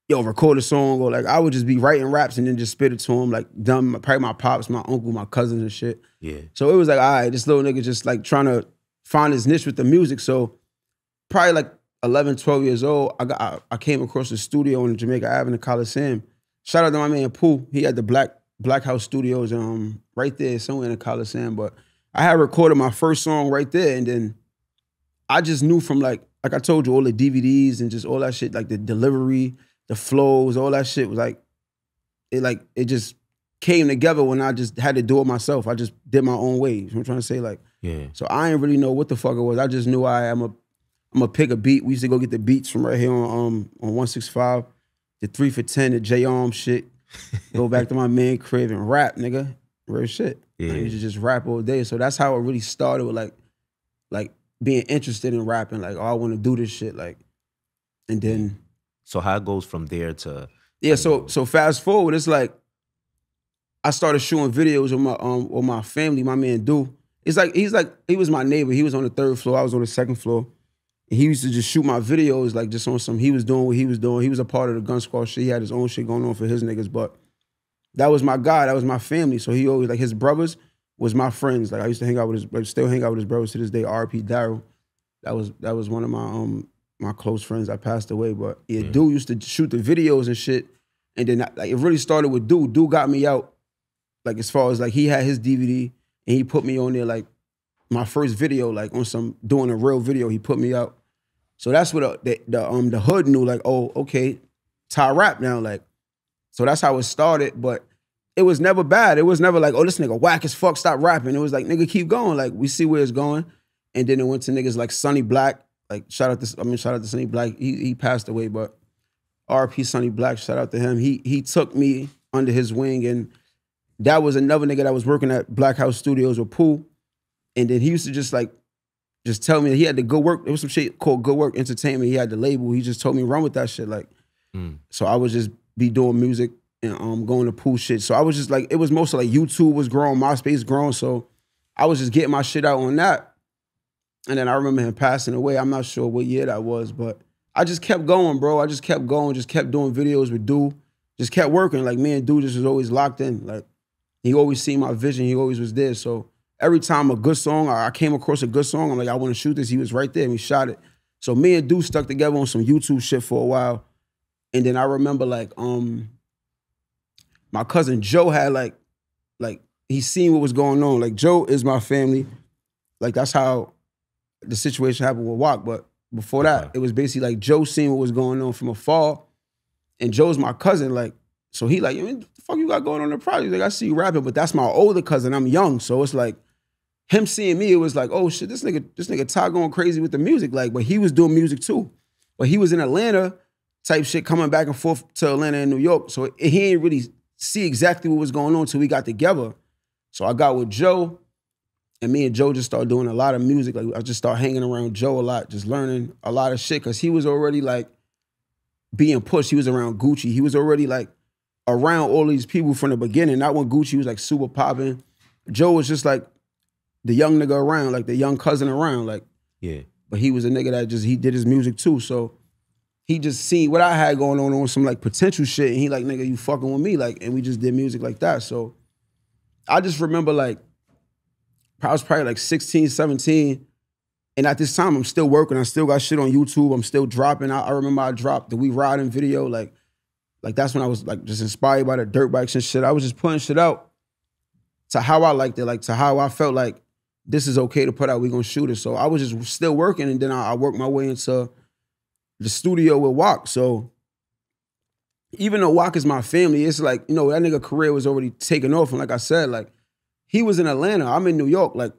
S2: yo, record a song, or like I would just be writing raps and then just spit it to him, like dumb, probably my pops, my uncle, my cousins and shit.
S1: Yeah.
S2: So it was like, all right, this little nigga just like trying to find his niche with the music. So probably like 11, 12 years old, I came across the studio in Jamaica Avenue, Coliseum. Shout out to my man Pooh. He had the Black House Studios right there somewhere in the Coliseum. But I had recorded my first song right there, and then I just knew from like I told you, all the DVDs and just all that shit, like the delivery, the flows, all that shit was like it just came together when I just had to do it myself. I just did my own way. You know what I'm trying to say? Like, yeah. So I ain't really know what the fuck it was. I just knew I'm a pick a beat. We used to go get the beats from right here on 165, the 3 for 10, the J-Arm shit. Go back to my man crib and rap, nigga. Real shit. Yeah. I used to just rap all day. So that's how it really started with like being interested in rapping. Like, oh, I want to do this shit. Like, and then.
S1: So how it goes from there to.
S2: Yeah, so fast forward, it's like, I started shooting videos with my family, my man Do. It's like, he was my neighbor. He was on the 3rd floor, I was on the 2nd floor. And he used to just shoot my videos, like just on some, he was doing what he was doing. He was a part of the Gun Squad shit. He had his own shit going on for his niggas, but that was my guy, that was my family. So he always, like his brothers was my friends. Like I used to hang out with still hang out with his brothers to this day, R.P. Darrel. That was one of my close friends that passed away. But yeah, Dude used to shoot the videos and shit. And then like it really started with Dude. Dude got me out, like as far as like he had his DVD and he put me on there, like my first video, like on some doing a real video, he put me out. So that's what the hood knew, like, oh, okay, Ty rap now, like. So that's how it started, but it was never bad. It was never like, oh, this nigga whack as fuck, stop rapping. It was like, nigga, keep going. Like, we see where it's going. And then it went to niggas like Sonny Black. Like, shout out to Sonny Black. He passed away, but R.P. Sonny Black, shout out to him. He took me under his wing, and that was another nigga that was working at Black House Studios with Pooh. And then he used to just tell me that he had to go work. There was some shit called Good Work Entertainment. He had the label. He just told me run with that shit. Like, so I would just be doing music and going to Pooh shit. So I was just like, it was mostly like YouTube was growing, MySpace growing. So I was just getting my shit out on that. And then I remember him passing away. I'm not sure what year that was, but I just kept going, bro. I just kept going, just kept doing videos with Dude. Just kept working. Like me and Dude just was always locked in. Like he always seen my vision. He always was there. So every time a good song, I came across a good song, I'm like, I want to shoot this. He was right there and we shot it. So me and Dude stuck together on some YouTube shit for a while. And then I remember like, my cousin Joe had like he seen what was going on. Like Joe is my family. Like that's how the situation happened with Waka. But before that, it was basically like Joe seen what was going on from afar. And Joe's my cousin. Like, so he like, I mean, what the fuck you got going on in the project? Like I see you rapping, but that's my older cousin. I'm young. So it's like him seeing me, it was like, oh shit, this nigga Ty going crazy with the music. Like, but he was doing music too. But he was in Atlanta type shit, coming back and forth to Atlanta and New York. So he ain't really see exactly what was going on until we got together. So I got with Joe, and me and Joe just started doing a lot of music. Like I just started hanging around Joe a lot, just learning a lot of shit, because he was already like being pushed. He was around Gucci. He was already like around all these people from the beginning. Not when Gucci was like super popping. Joe was just like the young nigga around, like the young cousin around. Like,
S1: yeah.
S2: But he was a nigga that he did his music too. So he just seen what I had going on some like potential shit, and he like, nigga, you fucking with me, like, and we just did music like that. So I just remember like, I was probably like 16, 17, and at this time I'm still working. I still got shit on YouTube. I'm still dropping. I remember I dropped the We Riding video, like that's when I was like just inspired by the dirt bikes and shit. I was just putting shit out to how I liked it, like to how I felt like this is okay to put out. We gonna shoot it. So I was just still working, and then I worked my way into the studio with Waka. So even though Waka is my family, it's like, you know, that nigga career was already taken off. And like I said, like he was in Atlanta, I'm in New York. Like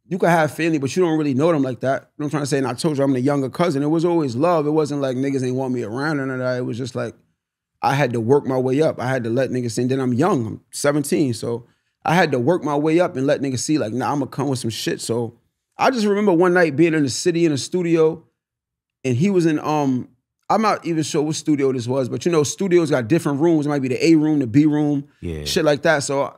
S2: you can have family, but you don't really know them like that. You know what I'm trying to say? And I told you I'm the younger cousin. It was always love. It wasn't like niggas ain't want me around or none of that. It was just like, I had to work my way up. I had to let niggas see. And then I'm young, I'm 17. So I had to work my way up and let niggas see like, nah, I'm gonna come with some shit. So I just remember one night being in the city in a studio, and he was in, I'm not even sure what studio this was, but you know, studios got different rooms. It might be the A room, the B room, shit like that. So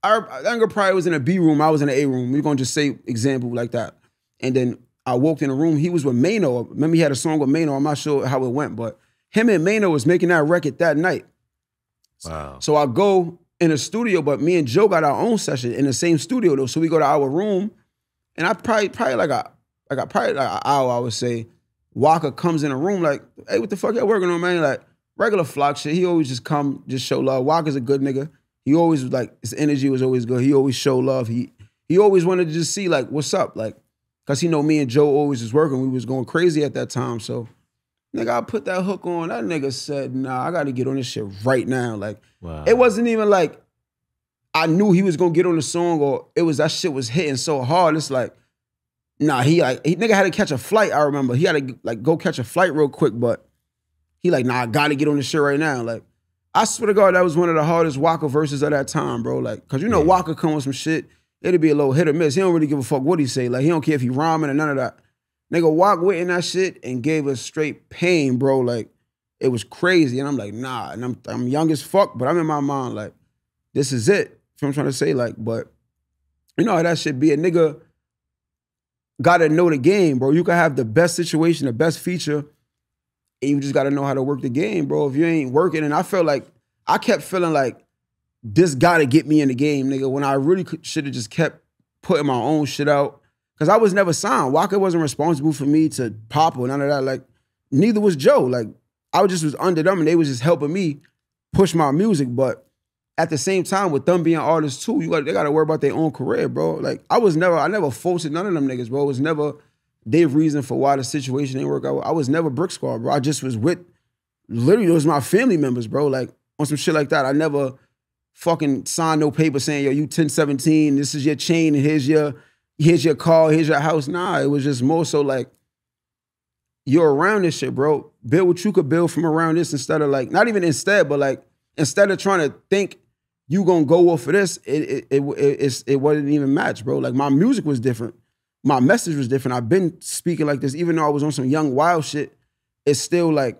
S2: that nigga probably was in a B room, I was in the A room. We're gonna just say example like that. And then I walked in the room, he was with Mano. Remember he had a song with Mano, I'm not sure how it went, but him and Mano was making that record that night.
S1: Wow.
S2: So I go in the studio, but me and Joe got our own session in the same studio though. So we go to our room, and I probably like an hour, I would say, Waka comes in the room like, hey, what the fuck y'all working on, man? Like, regular Flock shit. He always just come, just show love. Waka's a good nigga. He always was like, his energy was always good. He always show love. He always wanted to just see like, what's up? Like, cause he know me and Joe always was working. We was going crazy at that time. So, nigga, I put that hook on. That nigga said, nah, I gotta get on this shit right now. Like,
S1: wow.
S2: It wasn't even like, I knew he was gonna get on the song, or it was that shit was hitting so hard. It's like, nah, he nigga had to catch a flight, I remember. He had to like go catch a flight real quick, but he like, nah, I gotta get on this shit right now. Like, I swear to God, that was one of the hardest Waka verses of that time, bro. Like, cause you know Waka come with some shit, it'll be a little hit or miss. He don't really give a fuck what he say. Like, he don't care if he rhyming or none of that. Nigga Waka went in that shit and gave us straight pain, bro. Like, it was crazy. And I'm like, nah. And I'm young as fuck, but I'm in my mind like, this is it. That's what I'm trying to say. Like, but you know how that shit be. A nigga gotta know the game, bro. You can have the best situation, the best feature, and you just gotta know how to work the game, bro. If you ain't working, and I kept feeling like this gotta get me in the game, nigga, when I really should have just kept putting my own shit out. Cause I was never signed. Waka wasn't responsible for me to pop or none of that. Like, neither was Joe. Like, I was under them and they was just helping me push my music. But at the same time, with them being artists too, they gotta worry about their own career, bro. Like, I never faulted none of them niggas, bro. It was never their reason for why the situation didn't work out. I was never Brick Squad, bro. I just was with, literally, those my family members, bro. Like, on some shit like that. I never fucking signed no paper saying, yo, you 1017, this is your chain, and here's your car, here's your house. Nah, it was just more so like, you're around this shit, bro. Build what you could build from around this instead of like, not even instead, but like, instead of trying to think you gonna go off of this, it wasn't even match, bro. Like, my music was different. My message was different. I've been speaking like this, even though I was on some young wild shit, it's still like,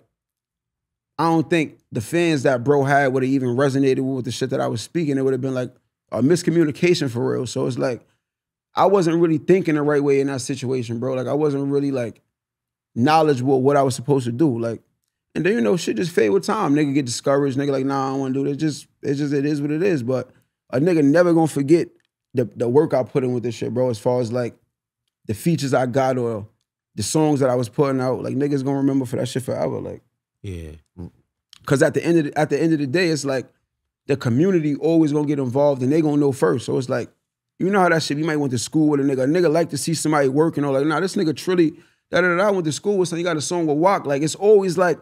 S2: I don't think the fans that bro had would have even resonated with the shit that I was speaking. It would have been like a miscommunication for real. So it's like, I wasn't really thinking the right way in that situation, bro. Like, I wasn't really like knowledgeable of what I was supposed to do. Like, and then, you know, shit just fade with time. Nigga get discouraged. Nigga like, nah, I don't want to do this. It is what it is. But a nigga never gonna forget the work I put in with this shit, bro. As far as like the features I got or the songs that I was putting out, like, niggas gonna remember for that shit forever. Like,
S1: yeah.
S2: Cause at the end of the day, it's like the community always gonna get involved and they gonna know first. So it's like, you know how that shit, you might went to school with a nigga. A nigga like to see somebody working or like, nah, this nigga Trilly, I went to school with something, he got a song with Waka. Like, it's always like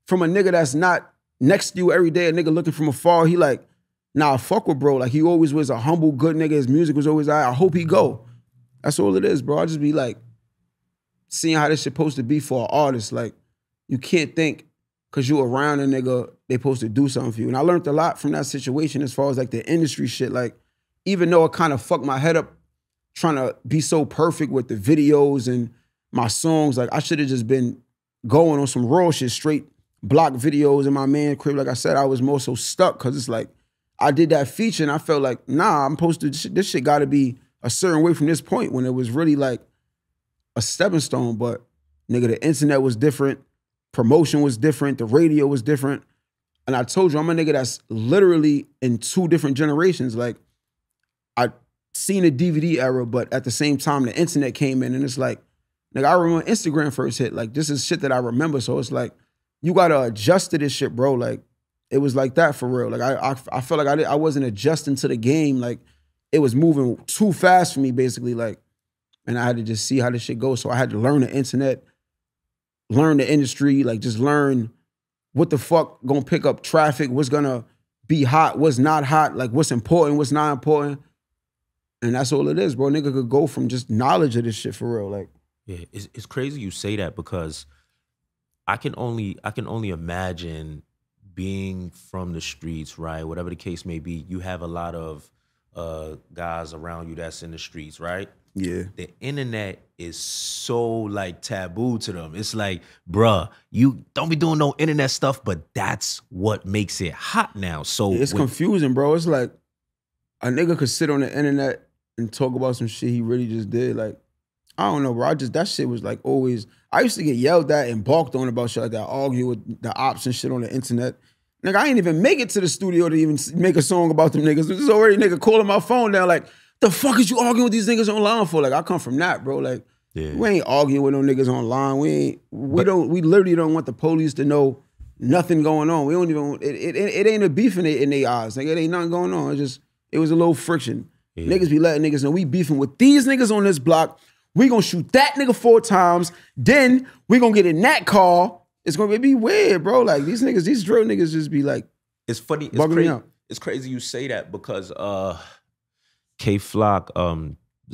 S2: from a nigga that's not next to you every day, a nigga looking from afar, he like, nah, fuck with bro. Like, he always was a humble, good nigga. His music was always, I hope he go. That's all it is, bro. I just be like, seeing how this shit supposed to be for an artist. Like, you can't think because you around a nigga, they supposed to do something for you. And I learned a lot from that situation as far as like the industry shit. Like, even though it kind of fucked my head up trying to be so perfect with the videos and my songs, like, I should have just been going on some raw shit, straight block videos in my man crib. Like I said, I was more so stuck because it's like, I did that feature and I felt like, nah, I'm supposed to, this shit got to be a certain way from this point, when it was really like a stepping stone. But nigga, the internet was different. Promotion was different. The radio was different. And I told you, I'm a nigga that's literally in two different generations. Like, I seen the DVD era, but at the same time, the internet came in and it's like, nigga, I remember Instagram first hit. Like, this is shit that I remember. So it's like, you gotta adjust to this shit, bro. Like, it was like that for real. Like, I felt like I wasn't adjusting to the game. Like, it was moving too fast for me, basically. Like, and I had to just see how this shit goes. So I had to learn the internet, learn the industry, like, just learn what the fuck gonna pick up traffic, what's gonna be hot, what's not hot, like, what's important, what's not important. And that's all it is, bro. Nigga could go from just knowledge of this shit for real. Like,
S1: yeah, it's crazy you say that, because I can only imagine being from the streets, right? Whatever the case may be, you have a lot of guys around you that's in the streets, right?
S2: yeah.
S1: The internet is so like taboo to them. It's like, bruh, you don't be doing no internet stuff, but that's what makes it hot now. So
S2: It's confusing, bro. It's like a nigga could sit on the internet and talk about some shit he really just did. Like, I don't know, bro. That shit was like always, I used to get yelled at and balked on about shit like that, argue with the ops and shit on the internet. Nigga, I ain't even make it to the studio to even make a song about them niggas. There's already nigga calling my phone down like, the fuck is you arguing with these niggas online for? Like, I come from that, bro. Like,
S1: yeah.
S2: We ain't arguing with no niggas online. We literally don't want the police to know nothing going on. We don't even, it ain't a beef in their eyes. Like, it ain't nothing going on. It was a little friction. Yeah. Niggas be letting niggas know we beefing with these niggas on this block. We gonna shoot that nigga 4 times. Then we gonna get in that car. It's gonna be weird, bro. Like, these niggas, these drill niggas just be like,
S1: it's funny.
S2: Bugging me out.
S1: It's crazy you say that, because K-Flock,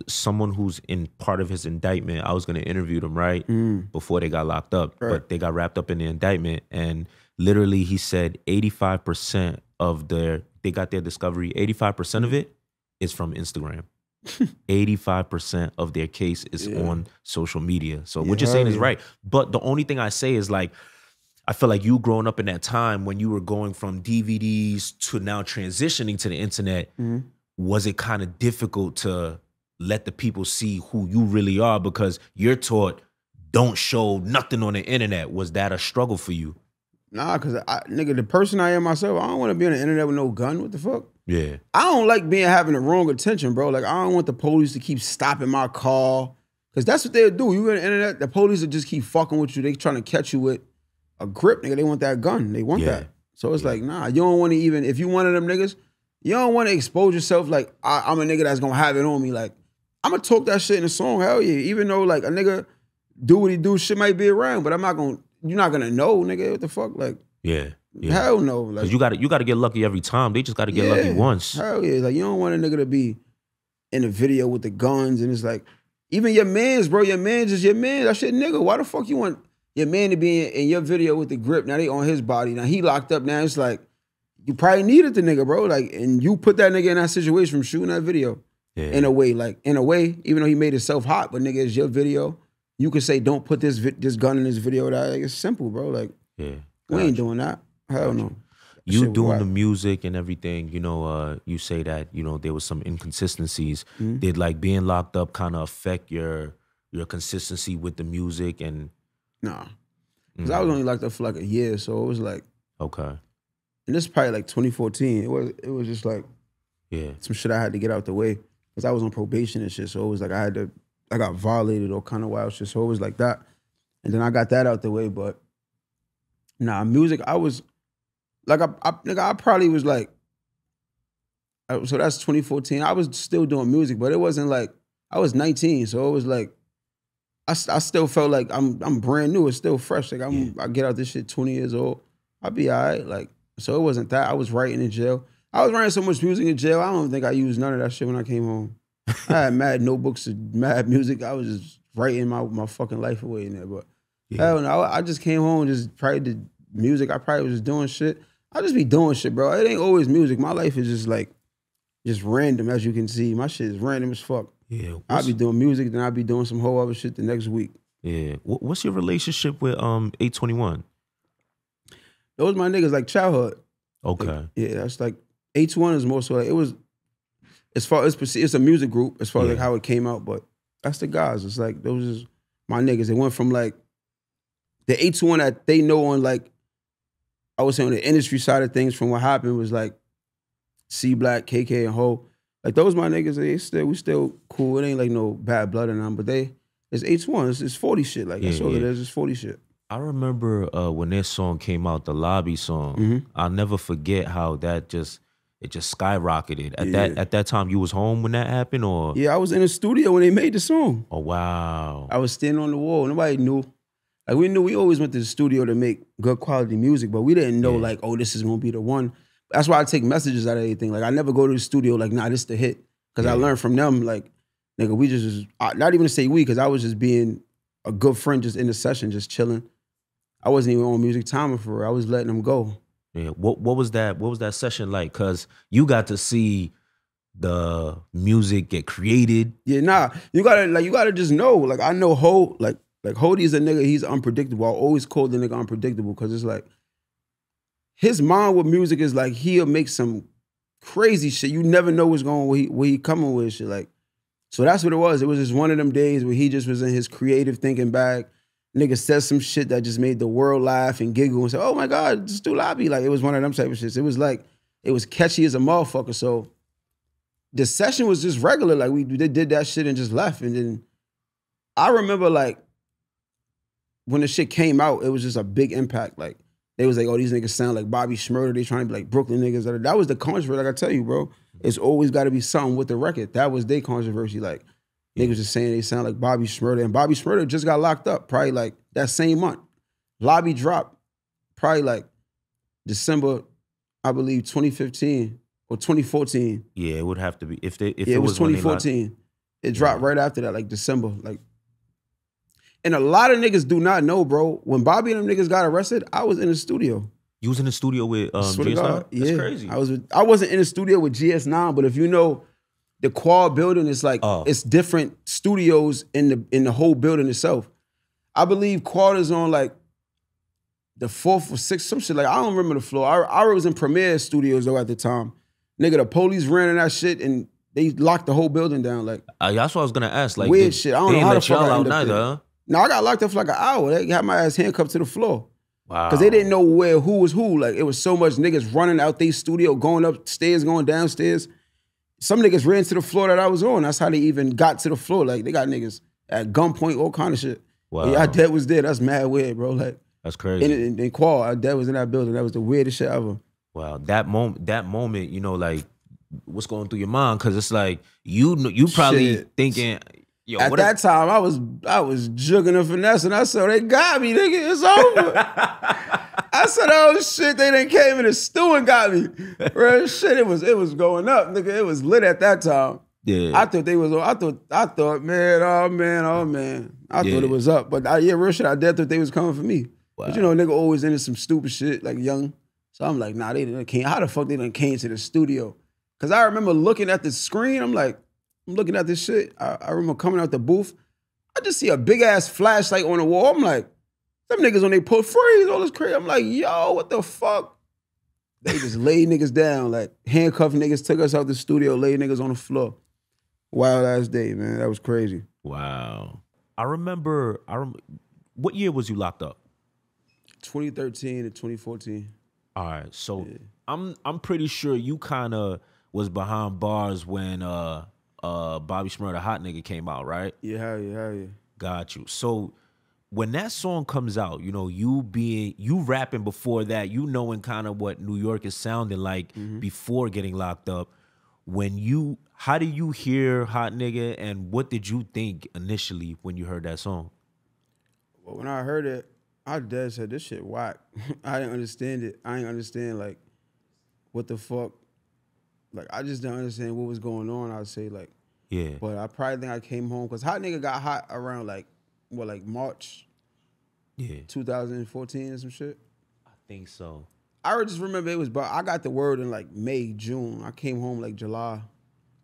S1: someone who's in part of his indictment, I was gonna interview them, right? Before they got locked up. Right. But they got wrapped up in the indictment. And literally he said 85% of they got their discovery, 85% of it is from Instagram. 85% of their case is on social media. So what
S2: Yeah,
S1: you're saying is
S2: yeah.
S1: right. But the only thing I say is like, I feel like you growing up in that time when you were going from DVDs to now transitioning to the internet, was it kind of difficult to let the people see who you really are? Because you're taught, don't show nothing on the internet. Was that a struggle for you?
S2: Nah, cause nigga, the person I am myself, I don't want to be on the internet with no gun. What the fuck?
S1: Yeah.
S2: I don't like having the wrong attention, bro. Like, I don't want the police to keep stopping my car. Cause that's what they'll do. You on the internet, the police will just keep fucking with you. They trying to catch you with a grip, nigga. They want that gun. They want that. So it's like, nah, you don't want to even, if you one of them niggas, you don't want to expose yourself like, I'm a nigga that's gonna have it on me. Like, I'm gonna talk that shit in a song, hell yeah. Even though like a nigga do what he do, shit might be around, but I'm not gonna, you're not gonna know, nigga, what the fuck? Like,
S1: Yeah.
S2: hell no. Like,
S1: Cause you gotta get lucky every time. They just gotta get lucky once.
S2: Hell yeah. Like, you don't want a nigga to be in a video with the guns and it's like, even your mans, bro, your mans is your man. That shit, nigga. Why the fuck you want your man to be in your video with the grip? Now they on his body. Now he locked up. Now it's like, you probably needed the nigga, bro. Like, and you put that nigga in that situation from shooting that video.
S1: Yeah.
S2: In a way, even though he made himself hot, but nigga, it's your video. You could say, don't put this gun in this video. Like, it's simple, bro. Like, we ain't doing that. Hell no.
S1: You doing the music and everything, you know, you say that, you know, there was some inconsistencies. Did like being locked up kind of affect your consistency with the music? And
S2: nah, because I was only locked up for like a year, so it was like,
S1: okay.
S2: And this is probably like 2014. It was just like, some shit I had to get out the way because I was on probation and shit. So it was like I got violated or kind of wild shit. So it was like that, and then I got that out the way. But nah, music, I was like, I probably was like, so that's 2014. I was still doing music, but it wasn't like, I was 19, so it was like, I still felt like I'm brand new. It's still fresh. Like I get out this shit 20 years old. I'll be all right. Like, so it wasn't that. I was writing in jail. I was writing so much music in jail, I don't think I used none of that shit when I came home. I had mad notebooks of mad music. I was just writing my fucking life away in there. But hell no, I just came home and just probably did music. I probably was just doing shit. I just be doing shit, bro. It ain't always music. My life is just like, just random, as you can see. My shit is random as fuck.
S1: Yeah.
S2: I'll be doing music, then I'll be doing some whole other shit the next week.
S1: Yeah. What's your relationship with 821?
S2: Those my niggas like childhood.
S1: Okay.
S2: Like, yeah, that's like 821 is more so like, it was, as far as it's a music group as far as like how it came out, but that's the guys. It's like those is my niggas. It went from like the 821 that they know on like, I would say on the industry side of things from what happened was like C Black, KK, and Ho. Like those my niggas, we still cool. It ain't like no bad blood in them, but it's 821. It's 40 shit. Like that's all it is. It's 40 shit.
S1: I remember when this song came out, the Lobby song. I'll never forget how it just skyrocketed. At that time, you was home when that happened, or?
S2: Yeah, I was in the studio when they made the song.
S1: Oh wow!
S2: I was standing on the wall. Nobody knew. Like we knew, we always went to the studio to make good quality music, but we didn't know like, oh, this is gonna be the one. That's why I take messages out of anything. Like I never go to the studio like, nah, this is the hit. Because I learned from them, like, nigga, we just not even to say we, because I was just being a good friend just in the session, just chilling. I wasn't even on music timing for her. I was letting them go.
S1: Yeah. What was that session like? Cause you got to see the music get created.
S2: Yeah, nah. You gotta just know. Like I know Ho, like Hody's a nigga, he's unpredictable. I always call the nigga unpredictable because it's like his mind with music is like he'll make some crazy shit. You never know what's going where he coming with shit. Like, so that's what it was. It was just one of them days where he just was in his creative thinking bag. Nigga said some shit that just made the world laugh and giggle and say, oh my God, just do Lobby. Like it was one of them type of shits. It was like, it was catchy as a motherfucker. So the session was just regular. Like we did that shit and just left. And then I remember like when the shit came out, it was just a big impact. Like they was like, oh, these niggas sound like Bobby Shmurda. They trying to be like Brooklyn niggas. That was the controversy. Like I tell you, bro, it's always got to be something with the record. That was their controversy. Like niggas just saying they sound like Bobby Shmurda. And Bobby Shmurda just got locked up probably like that same month. Lobby dropped probably like December, I believe, 2015 or 2014.
S1: Yeah, it would have to be. If it
S2: was 2014. It dropped right after that, like December. Like, and a lot of niggas do not know, bro. When Bobby and them niggas got arrested, I was in the studio.
S1: You was in the studio with GS9?
S2: Yeah.
S1: That's crazy.
S2: I wasn't in the studio with GS9, but if you know the quad building is like it's different studios in the whole building itself. I believe quad is on like the 4th or 6th, some shit. Like I don't remember the floor. I was in Premiere Studios though at the time. Nigga, the police ran in that shit and they locked the whole building down. Like
S1: that's what I was gonna ask. Like
S2: weird shit. I don't know how the fuck I ended up
S1: neither,
S2: there.
S1: huh?
S2: No, I got locked up for like an hour. They had my ass handcuffed to the floor.
S1: Wow.
S2: Because they didn't know who was who. Like, it was so much niggas running out their studio, going upstairs, going downstairs. Some niggas ran to the floor that I was on. That's how they even got to the floor. Like, they got niggas at gunpoint, all kind of shit.
S1: Wow.
S2: Yeah, our dad was there. That's mad weird, bro. Like,
S1: that's crazy.
S2: In Qual, our dad was in that building. That was the weirdest shit ever.
S1: Wow. That moment, you know, like, what's going through your mind? Because it's like, you probably thinking... Yo,
S2: at that time, I was jugging and finessing. I said, they got me, nigga. It's over. I said, oh shit, they done came in the stew and got me. Real shit, it was going up, nigga. It was lit at that time.
S1: Yeah.
S2: I thought, man, oh man. I thought it was up. But real shit, I did thought they was coming for me. Wow. But you know, nigga always into some stupid shit, like young. So I'm like, nah, they didn't came. How the fuck they done came to the studio? Cause I remember looking at the screen, I'm looking at this shit. I remember coming out the booth. I just see a big ass flashlight on the wall. I'm like, them niggas when they put freeze, all this crazy. I'm like, yo, what the fuck? They just laid niggas down, like handcuffed niggas, took us out the studio, laid niggas on the floor. Wild ass day, man. That was crazy.
S1: Wow. I remember, what year was you locked up?
S2: 2013 to 2014.
S1: All right. So I'm pretty sure you kind of was behind bars when Bobby Shmurda Hot Nigga came out, right?
S2: Yeah, hell yeah.
S1: Got you. So when that song comes out, you know, you rapping before that, you knowing kind of what New York is sounding like before getting locked up. How do you hear Hot Nigga, and what did you think initially when you heard that song?
S2: Well, when I heard it, I dead said, this shit whack. I didn't understand it. I didn't understand, like, what the fuck. Like, I just didn't understand what was going on, I'd say, like.
S1: Yeah.
S2: But I probably think I came home, because Hot Nigga got hot around, like, March?
S1: Yeah.
S2: 2014 or some shit?
S1: I think so.
S2: I just remember it was, but I got the word in, like, May, June. I came home, like, July.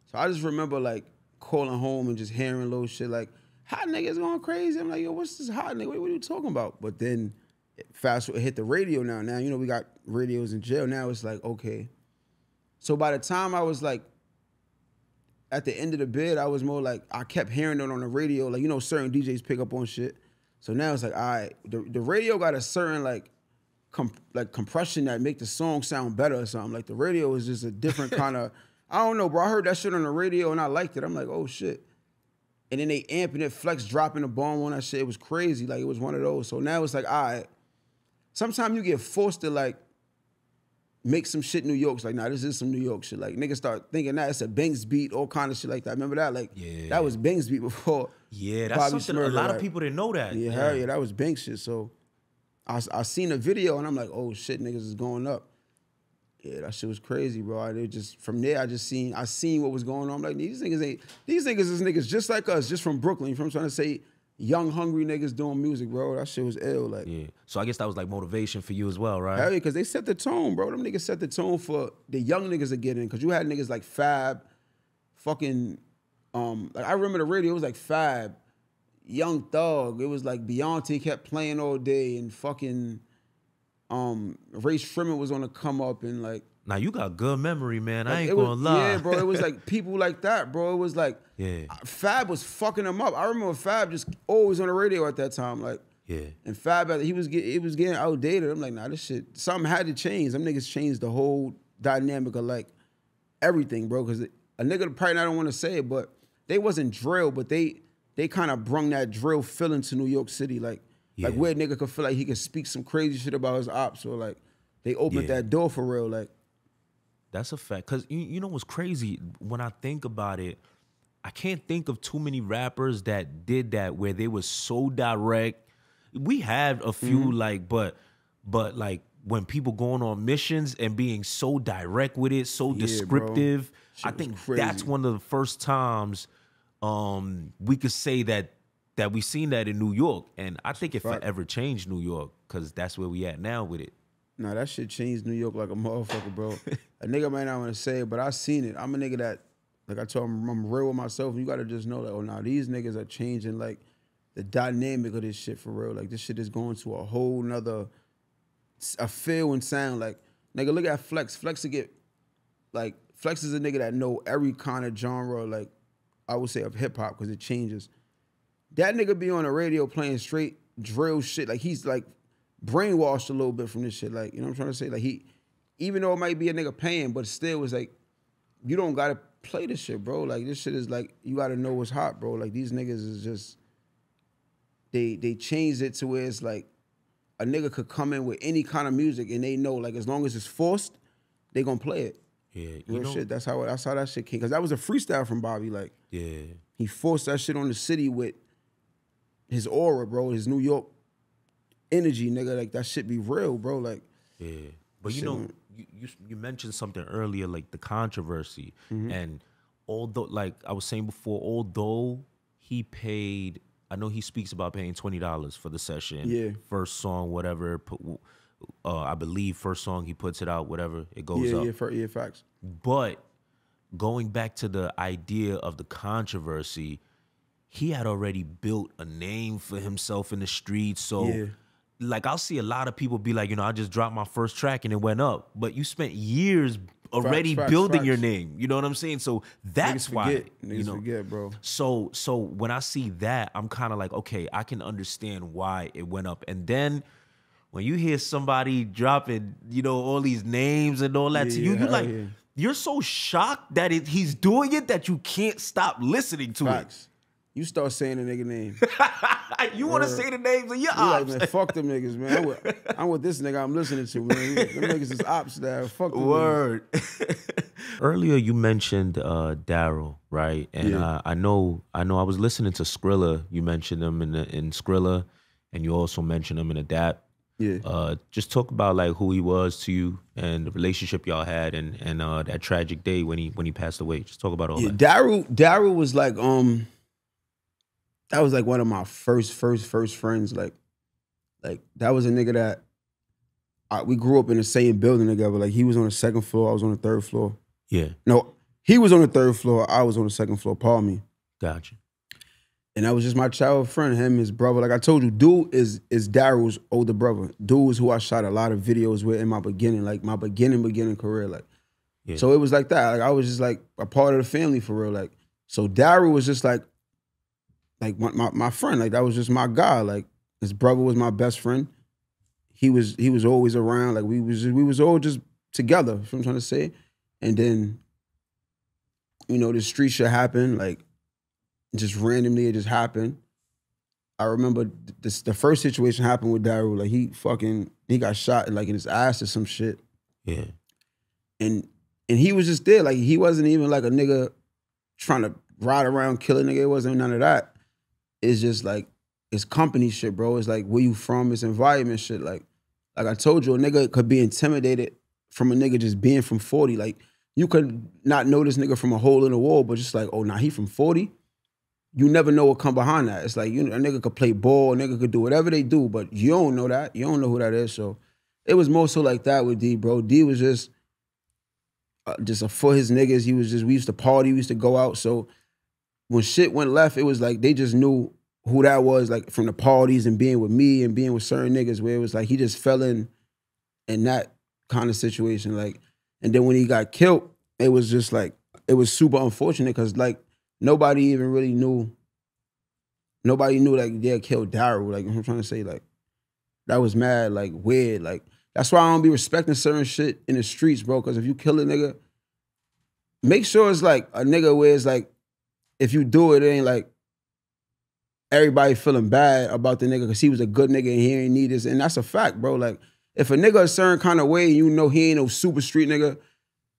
S2: So I just remember, like, calling home and just hearing little shit, like, Hot Nigga's going crazy. I'm like, yo, what's this Hot Nigga? What are you talking about? But then, fast forward, it hit the radio now. Now, you know, we got radios in jail. Now it's like, okay. So by the time I was like, at the end of the bid, I was more like, I kept hearing it on the radio. Like, you know, certain DJs pick up on shit. So now it's like, all right, the radio got a certain like compression that make the song sound better or something. Like the radio is just a different kind of, I don't know, bro. I heard that shit on the radio and I liked it. I'm like, oh shit. And then they amping it, Flex dropping the bomb on that shit. It was crazy. Like it was one of those. So now it's like, all right. Sometimes you get forced to like, make some shit New York. It's like, nah, this is some New York shit. Like, niggas start thinking that it's a Banks beat, all kind of shit like that. Remember that? Like, that was Banks beat before.
S1: Yeah, that's
S2: Bobby
S1: something
S2: Shmurda,
S1: a lot of people didn't know that.
S2: Yeah, hell yeah, that was Banks shit. So, I seen a video and I'm like, oh shit, niggas is going up. Yeah, that shit was crazy, bro. From there, I seen what was going on. I'm like, these niggas is niggas just like us, just from Brooklyn. From trying to say, young, hungry niggas doing music, bro. That shit was ill. Like,
S1: yeah. So I guess that was like motivation for you as well, right?
S2: Hell yeah, because they set the tone, bro. Them niggas set the tone for the young niggas to get in. Because you had niggas like Fab, fucking, like I remember the radio, it was like Fab, Young Thug. It was like Beyonce kept playing all day, and fucking Ray Shrimmer was on the come up, and like.
S1: Now you got good memory, man.
S2: Like,
S1: I ain't gonna lie.
S2: Yeah, bro. It was like people like that, bro. It was like,
S1: yeah.
S2: Fab was fucking them up. I remember Fab just always on the radio at that time, like.
S1: Yeah.
S2: And Fab, it was getting outdated. I'm like, nah, this shit, something had to change. Them niggas changed the whole dynamic of like everything, bro. Because a nigga probably not don't want to say it, but they wasn't drill, but they kind of brung that drill feeling to New York City, like where a nigga could feel like he could speak some crazy shit about his ops, or like they opened that door for real, like.
S1: That's a fact. Because you know what's crazy? When I think about it, I can't think of too many rappers that did that where they were so direct. We had a few like, but like when people going on missions and being so direct with it, so descriptive, I think that's one of the first times we could say that we seen that in New York. And I think it forever changed New York, because that's where we at now with it.
S2: Nah, that shit changed New York like a motherfucker, bro. A nigga might not want to say it, but I seen it. I'm a nigga that, Like I told him, I'm real with myself. You gotta just know, like, oh, nah, these niggas are changing, like, the dynamic of this shit for real. Like, this shit is going to a whole nother, a feel and sound. Like, nigga, look at Flex. Flex is a nigga that know every kind of genre, like, I would say of hip hop, because it changes. That nigga be on the radio playing straight drill shit. Like, he's like brainwashed a little bit from this shit. Like, you know what I'm trying to say? Like, he, even though it might be a nigga paying, but still it's like, you don't gotta play this shit, bro. Like, this shit is like, you gotta know what's hot, bro. Like, these niggas is just, they changed it to where it's like a nigga could come in with any kind of music and they know, like, as long as it's forced, they gonna play it.
S1: Yeah,
S2: Real shit. That's how that shit came. Cause that was a freestyle from Bobby. Like,
S1: yeah,
S2: he forced that shit on the city with his aura, bro. His New York energy, nigga. Like, that shit be real, bro. Like,
S1: yeah. But you know, you mentioned something earlier, like the controversy, and although, like I was saying before, although he paid, I know he speaks about paying $20 for the session.
S2: Yeah.
S1: First song, whatever. I believe first song he puts it out, whatever it goes up.
S2: Yeah, facts.
S1: But going back to the idea of the controversy, he had already built a name for himself in the streets. So, like, I'll see a lot of people be like, you know, I just dropped my first track and it went up. But you spent years already building your name. You know what I'm saying? So that's why.
S2: Niggas forget, bro.
S1: So when I see that, I'm kind of like, okay, I can understand why it went up. And then when you hear somebody dropping, you know, all these names and all that to you, you're like, you're so shocked that he's doing it that you can't stop listeing to it.
S2: You start saying the nigga name.
S1: You want to say the names of your
S2: ops.
S1: ops.
S2: Like, man, fuck them niggas, man. I'm with this nigga I'm listening to, man. Them niggas is ops now. Fuck them
S1: Word. Earlier you mentioned Darrel, right? And I know I was listening to Skrilla. You mentioned him in Skrilla, and you also mentioned him in Adapt.
S2: Yeah.
S1: Just talk about like who he was to you and the relationship y'all had, and that tragic day when he passed away. Just talk about all that.
S2: Darrel was like that was like one of my first friends. Like that was a nigga that we grew up in the same building together. Like, he was on the second floor, I was on the third floor.
S1: Yeah.
S2: No, he was on the third floor, I was on the second floor. Pardon me.
S1: Gotcha.
S2: And that was just my childhood friend, him, his brother. Like I told you, Dude is Darrel's older brother. Dude is who I shot a lot of videos with in my beginning, like my beginning career. Like, so it was like that. Like, I was just like a part of the family for real. Like, so Darrel was just like my friend. Like, that was just my guy. Like, his brother was my best friend. He was always around. Like, we was all just together. That's what I'm trying to say. And then, you know, the street shit happened. Like, just randomly, it just happened. I remember the first situation happened with Darrel. Like, he got shot like in his ass or some shit.
S1: Yeah.
S2: And he was just there. Like, he wasn't even like a nigga trying to ride around, kill a nigga. It wasn't none of that. It's just like, it's company shit, bro. It's like, where you from? It's environment shit. Like I told you, a nigga could be intimidated from a nigga just being from 40. Like, you could not know this nigga from a hole in the wall, but just like, oh, nah, he from 40? You never know what come behind that. It's like, you know, a nigga could play ball, a nigga could do whatever they do, but you don't know that. You don't know who that is. So it was more so like that with D, bro. D was just for his niggas. We used to party, we used to go out. So when shit went left, it was like they just knew who that was, like from the parties and being with me and being with certain niggas, where it was like he just fell in that kind of situation. Like, and then when he got killed, it was just like, it was super unfortunate because like nobody even really knew. Nobody knew like they had killed Darrel. Like, I'm trying to say, like, that was mad, like, weird. Like, that's why I don't be respecting certain shit in the streets, bro. Because if you kill a nigga, make sure it's like a nigga where it's like, if you do it, it ain't like everybody feeling bad about the nigga because he was a good nigga and he ain't need this. And that's a fact, bro. Like, if a nigga a certain kind of way and you know he ain't no super street nigga,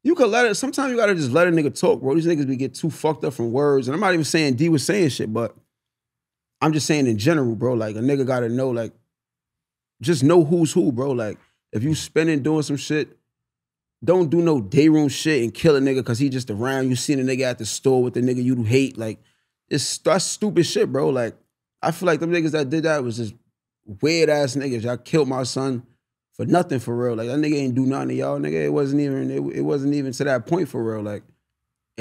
S2: you could let it, sometimes you gotta just let a nigga talk, bro. These niggas be get too fucked up from words. And I'm not even saying D was saying shit, but I'm just saying in general, bro. Like, a nigga gotta know, like, just know who's who, bro. Like, if you spending doing some shit, don't do no day room shit and kill a nigga because he just around. You seen a nigga at the store with the nigga you hate. Like, that's stupid shit, bro. Like, I feel like them niggas that did that was just weird ass niggas. Y'all killed my son for nothing, for real. Like, that nigga ain't do nothing to y'all, nigga. It wasn't even to that point, for real. Like,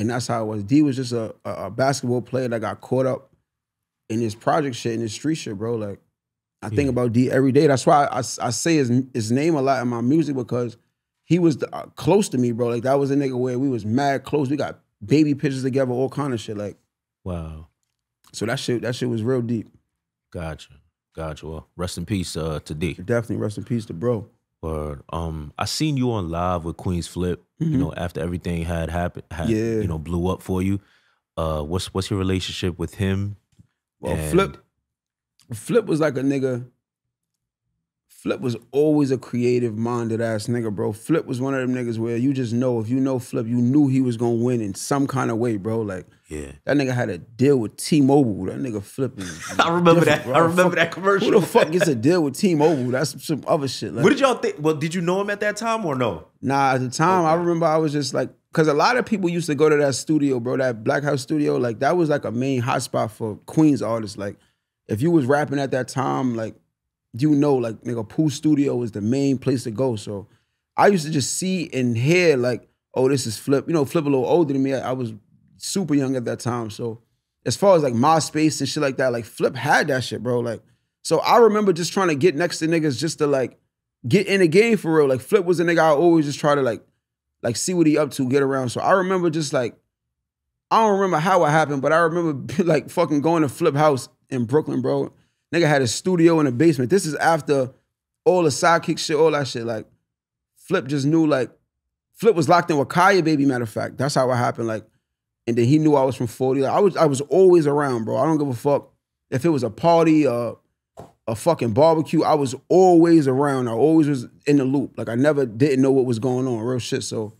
S2: And that's how it was. D was just a basketball player that got caught up in this project shit, in this street shit, bro. Like, I think about D every day. That's why I say his name a lot in my music, because he was close to me, bro. Like, that was a nigga where we was mad close. We got baby pictures together, all kind of shit. Like,
S1: wow.
S2: So that shit was real deep.
S1: Gotcha. Well, rest in peace to D.
S2: Definitely rest in peace to bro.
S1: But I seen you on live with Queenzflip, you know, after everything had happened, you know, blew up for you. What's your relationship with him?
S2: Well, Flip was like a nigga. Flip was always a creative minded ass nigga, bro. Flip was one of them niggas where you just know, if you know Flip, you knew he was gonna win in some kind of way, bro. Like, that nigga had a deal with T-Mobile. That nigga flipping.
S1: I remember that. Bro. I remember that commercial.
S2: Who the fuck gets a deal with T-Mobile? That's some other shit. Like,
S1: what did y'all think? Well, did you know him at that time or no?
S2: Nah, at the time, I remember I was just like, because a lot of people used to go to that studio, bro, that Black House studio. Like, that was like a main hotspot for Queens artists. Like, if you was rapping at that time, like, you know, like, nigga, Pooh Studio was the main place to go. So I used to just see and hear, like, oh, this is Flip. You know, Flip a little older than me. I was super young at that time. So as far as, like, MySpace and shit like that, like, Flip had that shit, bro. Like, so I remember just trying to get next to niggas just to, like, get in the game for real. Like, Flip was a nigga I always just try to, like see what he up to, get around. So I remember just, like, I don't remember how it happened, but I remember, like, fucking going to Flip house in Brooklyn, bro. Nigga had a studio in the basement. This is after all the sidekick shit, all that shit. Like, Flip just knew, like, Flip was locked in with Kaya, baby, matter of fact. That's how it happened. Like, and then he knew I was from 40. Like, I was always around, bro. I don't give a fuck if it was a party, a fucking barbecue. I was always around. I always was in the loop. Like, I never didn't know what was going on, real shit. So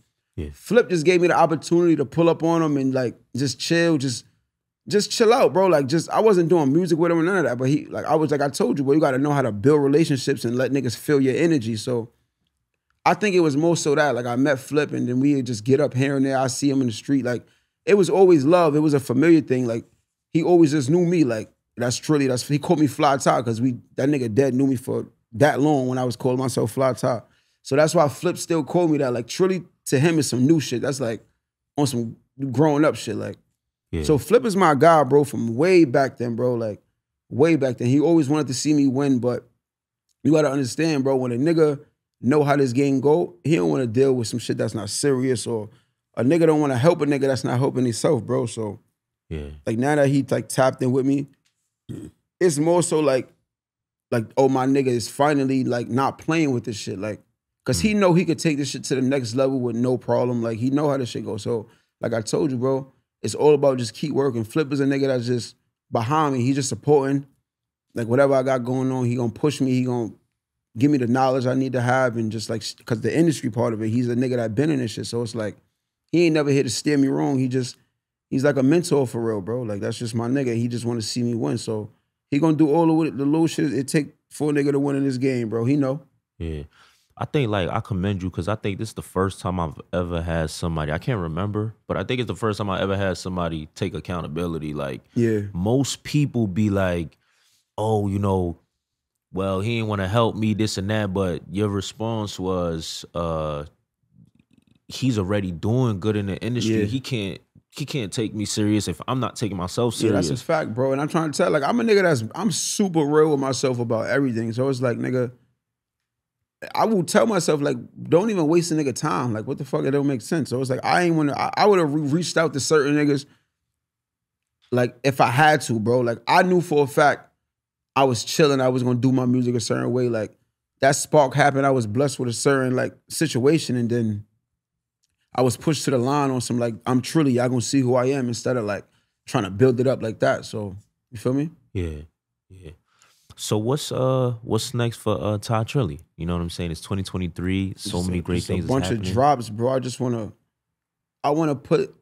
S2: Flip just gave me the opportunity to pull up on him and, like, just chill, just chill out, bro. Like, I wasn't doing music with him or none of that. But he, like, I was like, I told you, bro, you got to know how to build relationships and let niggas feel your energy. So I think it was more so that, like, I met Flip and then we would just get up here and there. I see him in the street. Like, it was always love. It was a familiar thing. Like, he always just knew me. Like, that's Trilly. He called me Fly Ty because that nigga dead knew me for that long when I was calling myself Fly Ty. So that's why Flip still called me that. Like, Trilly to him is some new shit. That's like on some growing up shit. Like, so Flip is my guy, bro, from way back then, bro. Like, way back then. He always wanted to see me win, but you gotta understand, bro, when a nigga know how this game go, he don't want to deal with some shit that's not serious, or a nigga don't want to help a nigga that's not helping himself, bro. So, like, now that he, like, tapped in with me, it's more so like, oh, my nigga is finally, like, not playing with this shit. Like, because he know he could take this shit to the next level with no problem. Like, he know how this shit goes. So, like I told you, bro, it's all about just keep working. Flip is a nigga that's just behind me. He just supporting. Like, whatever I got going on, he gonna push me. He gonna give me the knowledge I need to have, and just, like, because the industry part of it, he's a nigga that been in this shit. So it's like, he ain't never here to steer me wrong. He's like a mentor for real, bro. Like, that's just my nigga. He just want to see me win. So he gonna do all of the little shit it take for a nigga to win in this game, bro. He know.
S1: Yeah. I think, like, I commend you because I think this is the first time I've ever had somebody, I can't remember, but I think it's the first time I ever had somebody take accountability. Like, most people be like, oh, you know, well, he didn't want to help me, this and that, but your response was, he's already doing good in the industry. He can't take me serious if I'm not taking myself serious.
S2: Yeah, that's a fact, bro. And I'm trying to tell, like, I'm a nigga I'm super real with myself about everything. So it's like, nigga, I will tell myself, like, don't even waste a nigga time. Like, what the fuck? It don't make sense. So it's like, I would have reached out to certain niggas, like, if I had to, bro. Like, I knew for a fact I was chilling. I was going to do my music a certain way. Like, that spark happened. I was blessed with a certain, like, situation. And then I was pushed to the line on some, like, I'm Trilly. Y'all going to see who I am, instead of, like, trying to build it up like that. So, you feel me?
S1: Yeah. So what's next for Ty Trilly? You know what I'm saying? It's 2023. So many great things.
S2: A bunch of drops, bro. I wanna put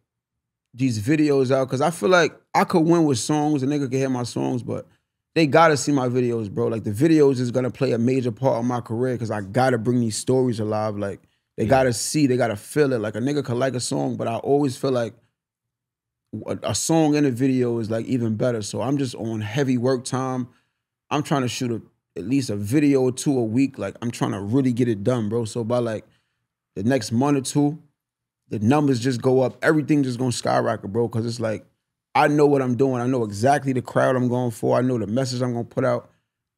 S2: these videos out because I feel like I could win with songs. A nigga can hear my songs, but they gotta see my videos, bro. Like, the videos is gonna play a major part of my career because I gotta bring these stories alive. Like, they gotta see, they gotta feel it. Like, a nigga could like a song, but I always feel like a song in a video is, like, even better. So I'm just on heavy work time. I'm trying to shoot at least a video or two a week. Like, I'm trying to really get it done, bro. So by, like, the next month or two, the numbers just go up. Everything just gonna skyrocket, bro. Cause it's like, I know what I'm doing. I know exactly the crowd I'm going for. I know the message I'm gonna put out.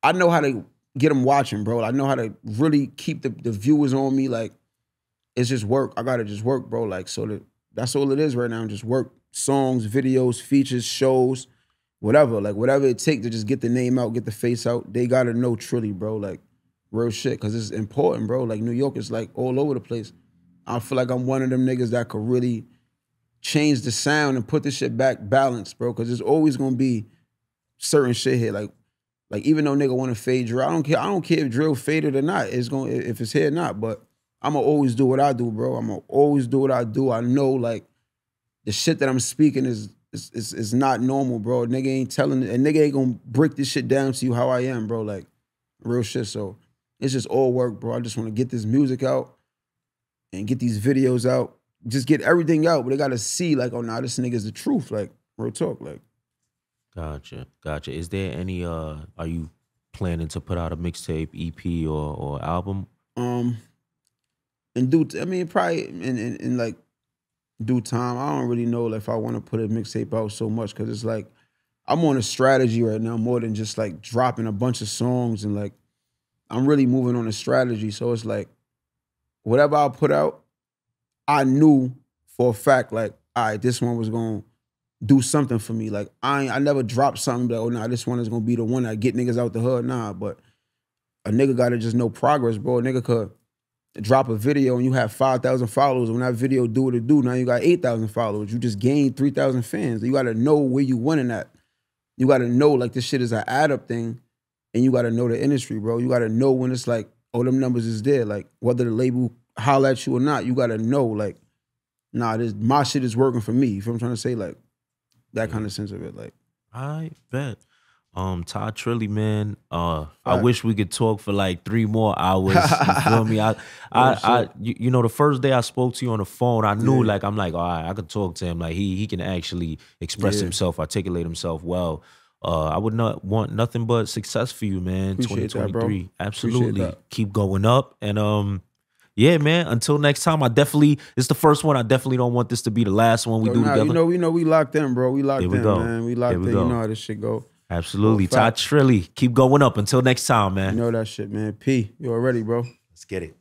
S2: I know how to get them watching, bro. I know how to really keep the viewers on me. Like, it's just work. I gotta just work, bro. Like, so that's all it is right now. Just work. Songs, videos, features, shows, whatever. Like, whatever it takes to just get the name out, get the face out. They gotta know Trilly, bro. Like, real shit. Cause it's important, bro. Like, New York is like all over the place. I feel like I'm one of them niggas that could really change the sound and put this shit back balanced, bro. Cause there's always gonna be certain shit here. Like even though nigga want to fade drill, I don't care. I don't care if drill faded or not. It's gonna if it's here or not. But I'ma always do what I do, bro. I'ma always do what I do. I know like the shit that I'm speaking is not normal, bro. Nigga ain't telling, a nigga ain't gonna break this shit down to you how I am, bro. Like, real shit. So it's just all work, bro. I just want to get this music out and get these videos out. Just get everything out, but they gotta see like, oh nah, this nigga's the truth. Like, real talk. Like,
S1: Gotcha. Is there any are you planning to put out a mixtape, EP, or album?
S2: Probably in like due time. I don't really know if I want to put a mixtape out so much because it's like I'm on a strategy right now more than just like dropping a bunch of songs, and like I'm really moving on a strategy. So it's like whatever I put out, I knew for a fact like, all right, this one was gonna do something for me. Like I never dropped something that, oh nah, this one is gonna be the one that get niggas out the hood. Nah, but a nigga gotta just know progress, bro. A nigga could drop a video and you have 5,000 followers. When that video do what it do, now you got 8,000 followers. You just gained 3,000 fans. You gotta know where you winning at. You gotta know like this shit is an add up thing, and you gotta know the industry, bro. You gotta know when it's like, oh, them numbers is there. Like whether the label holler at you or not, you gotta know like, nah, my shit is working for me. You feel what I'm trying to say? Like that kind of sense of it. Like,
S1: I bet. Ty Trilly, man. I wish we could talk for like 3 more hours. You feel me? You know, the first day I spoke to you on the phone, I knew like I'm like, all right, I could talk to him. Like he can actually express himself, articulate himself well. I would not want nothing but success for you, man.
S2: Appreciate
S1: 2023.
S2: That,
S1: Absolutely. Keep going up. And yeah, man. Until next time, it's the first one. I definitely don't want this to be the last one we do together.
S2: You know, we locked in, bro. We locked in, man. We locked in. You know how this shit go.
S1: Absolutely. Ty Trilly, keep going up. Until next time, man.
S2: You know that shit, man. P, you already, bro.
S1: Let's get it.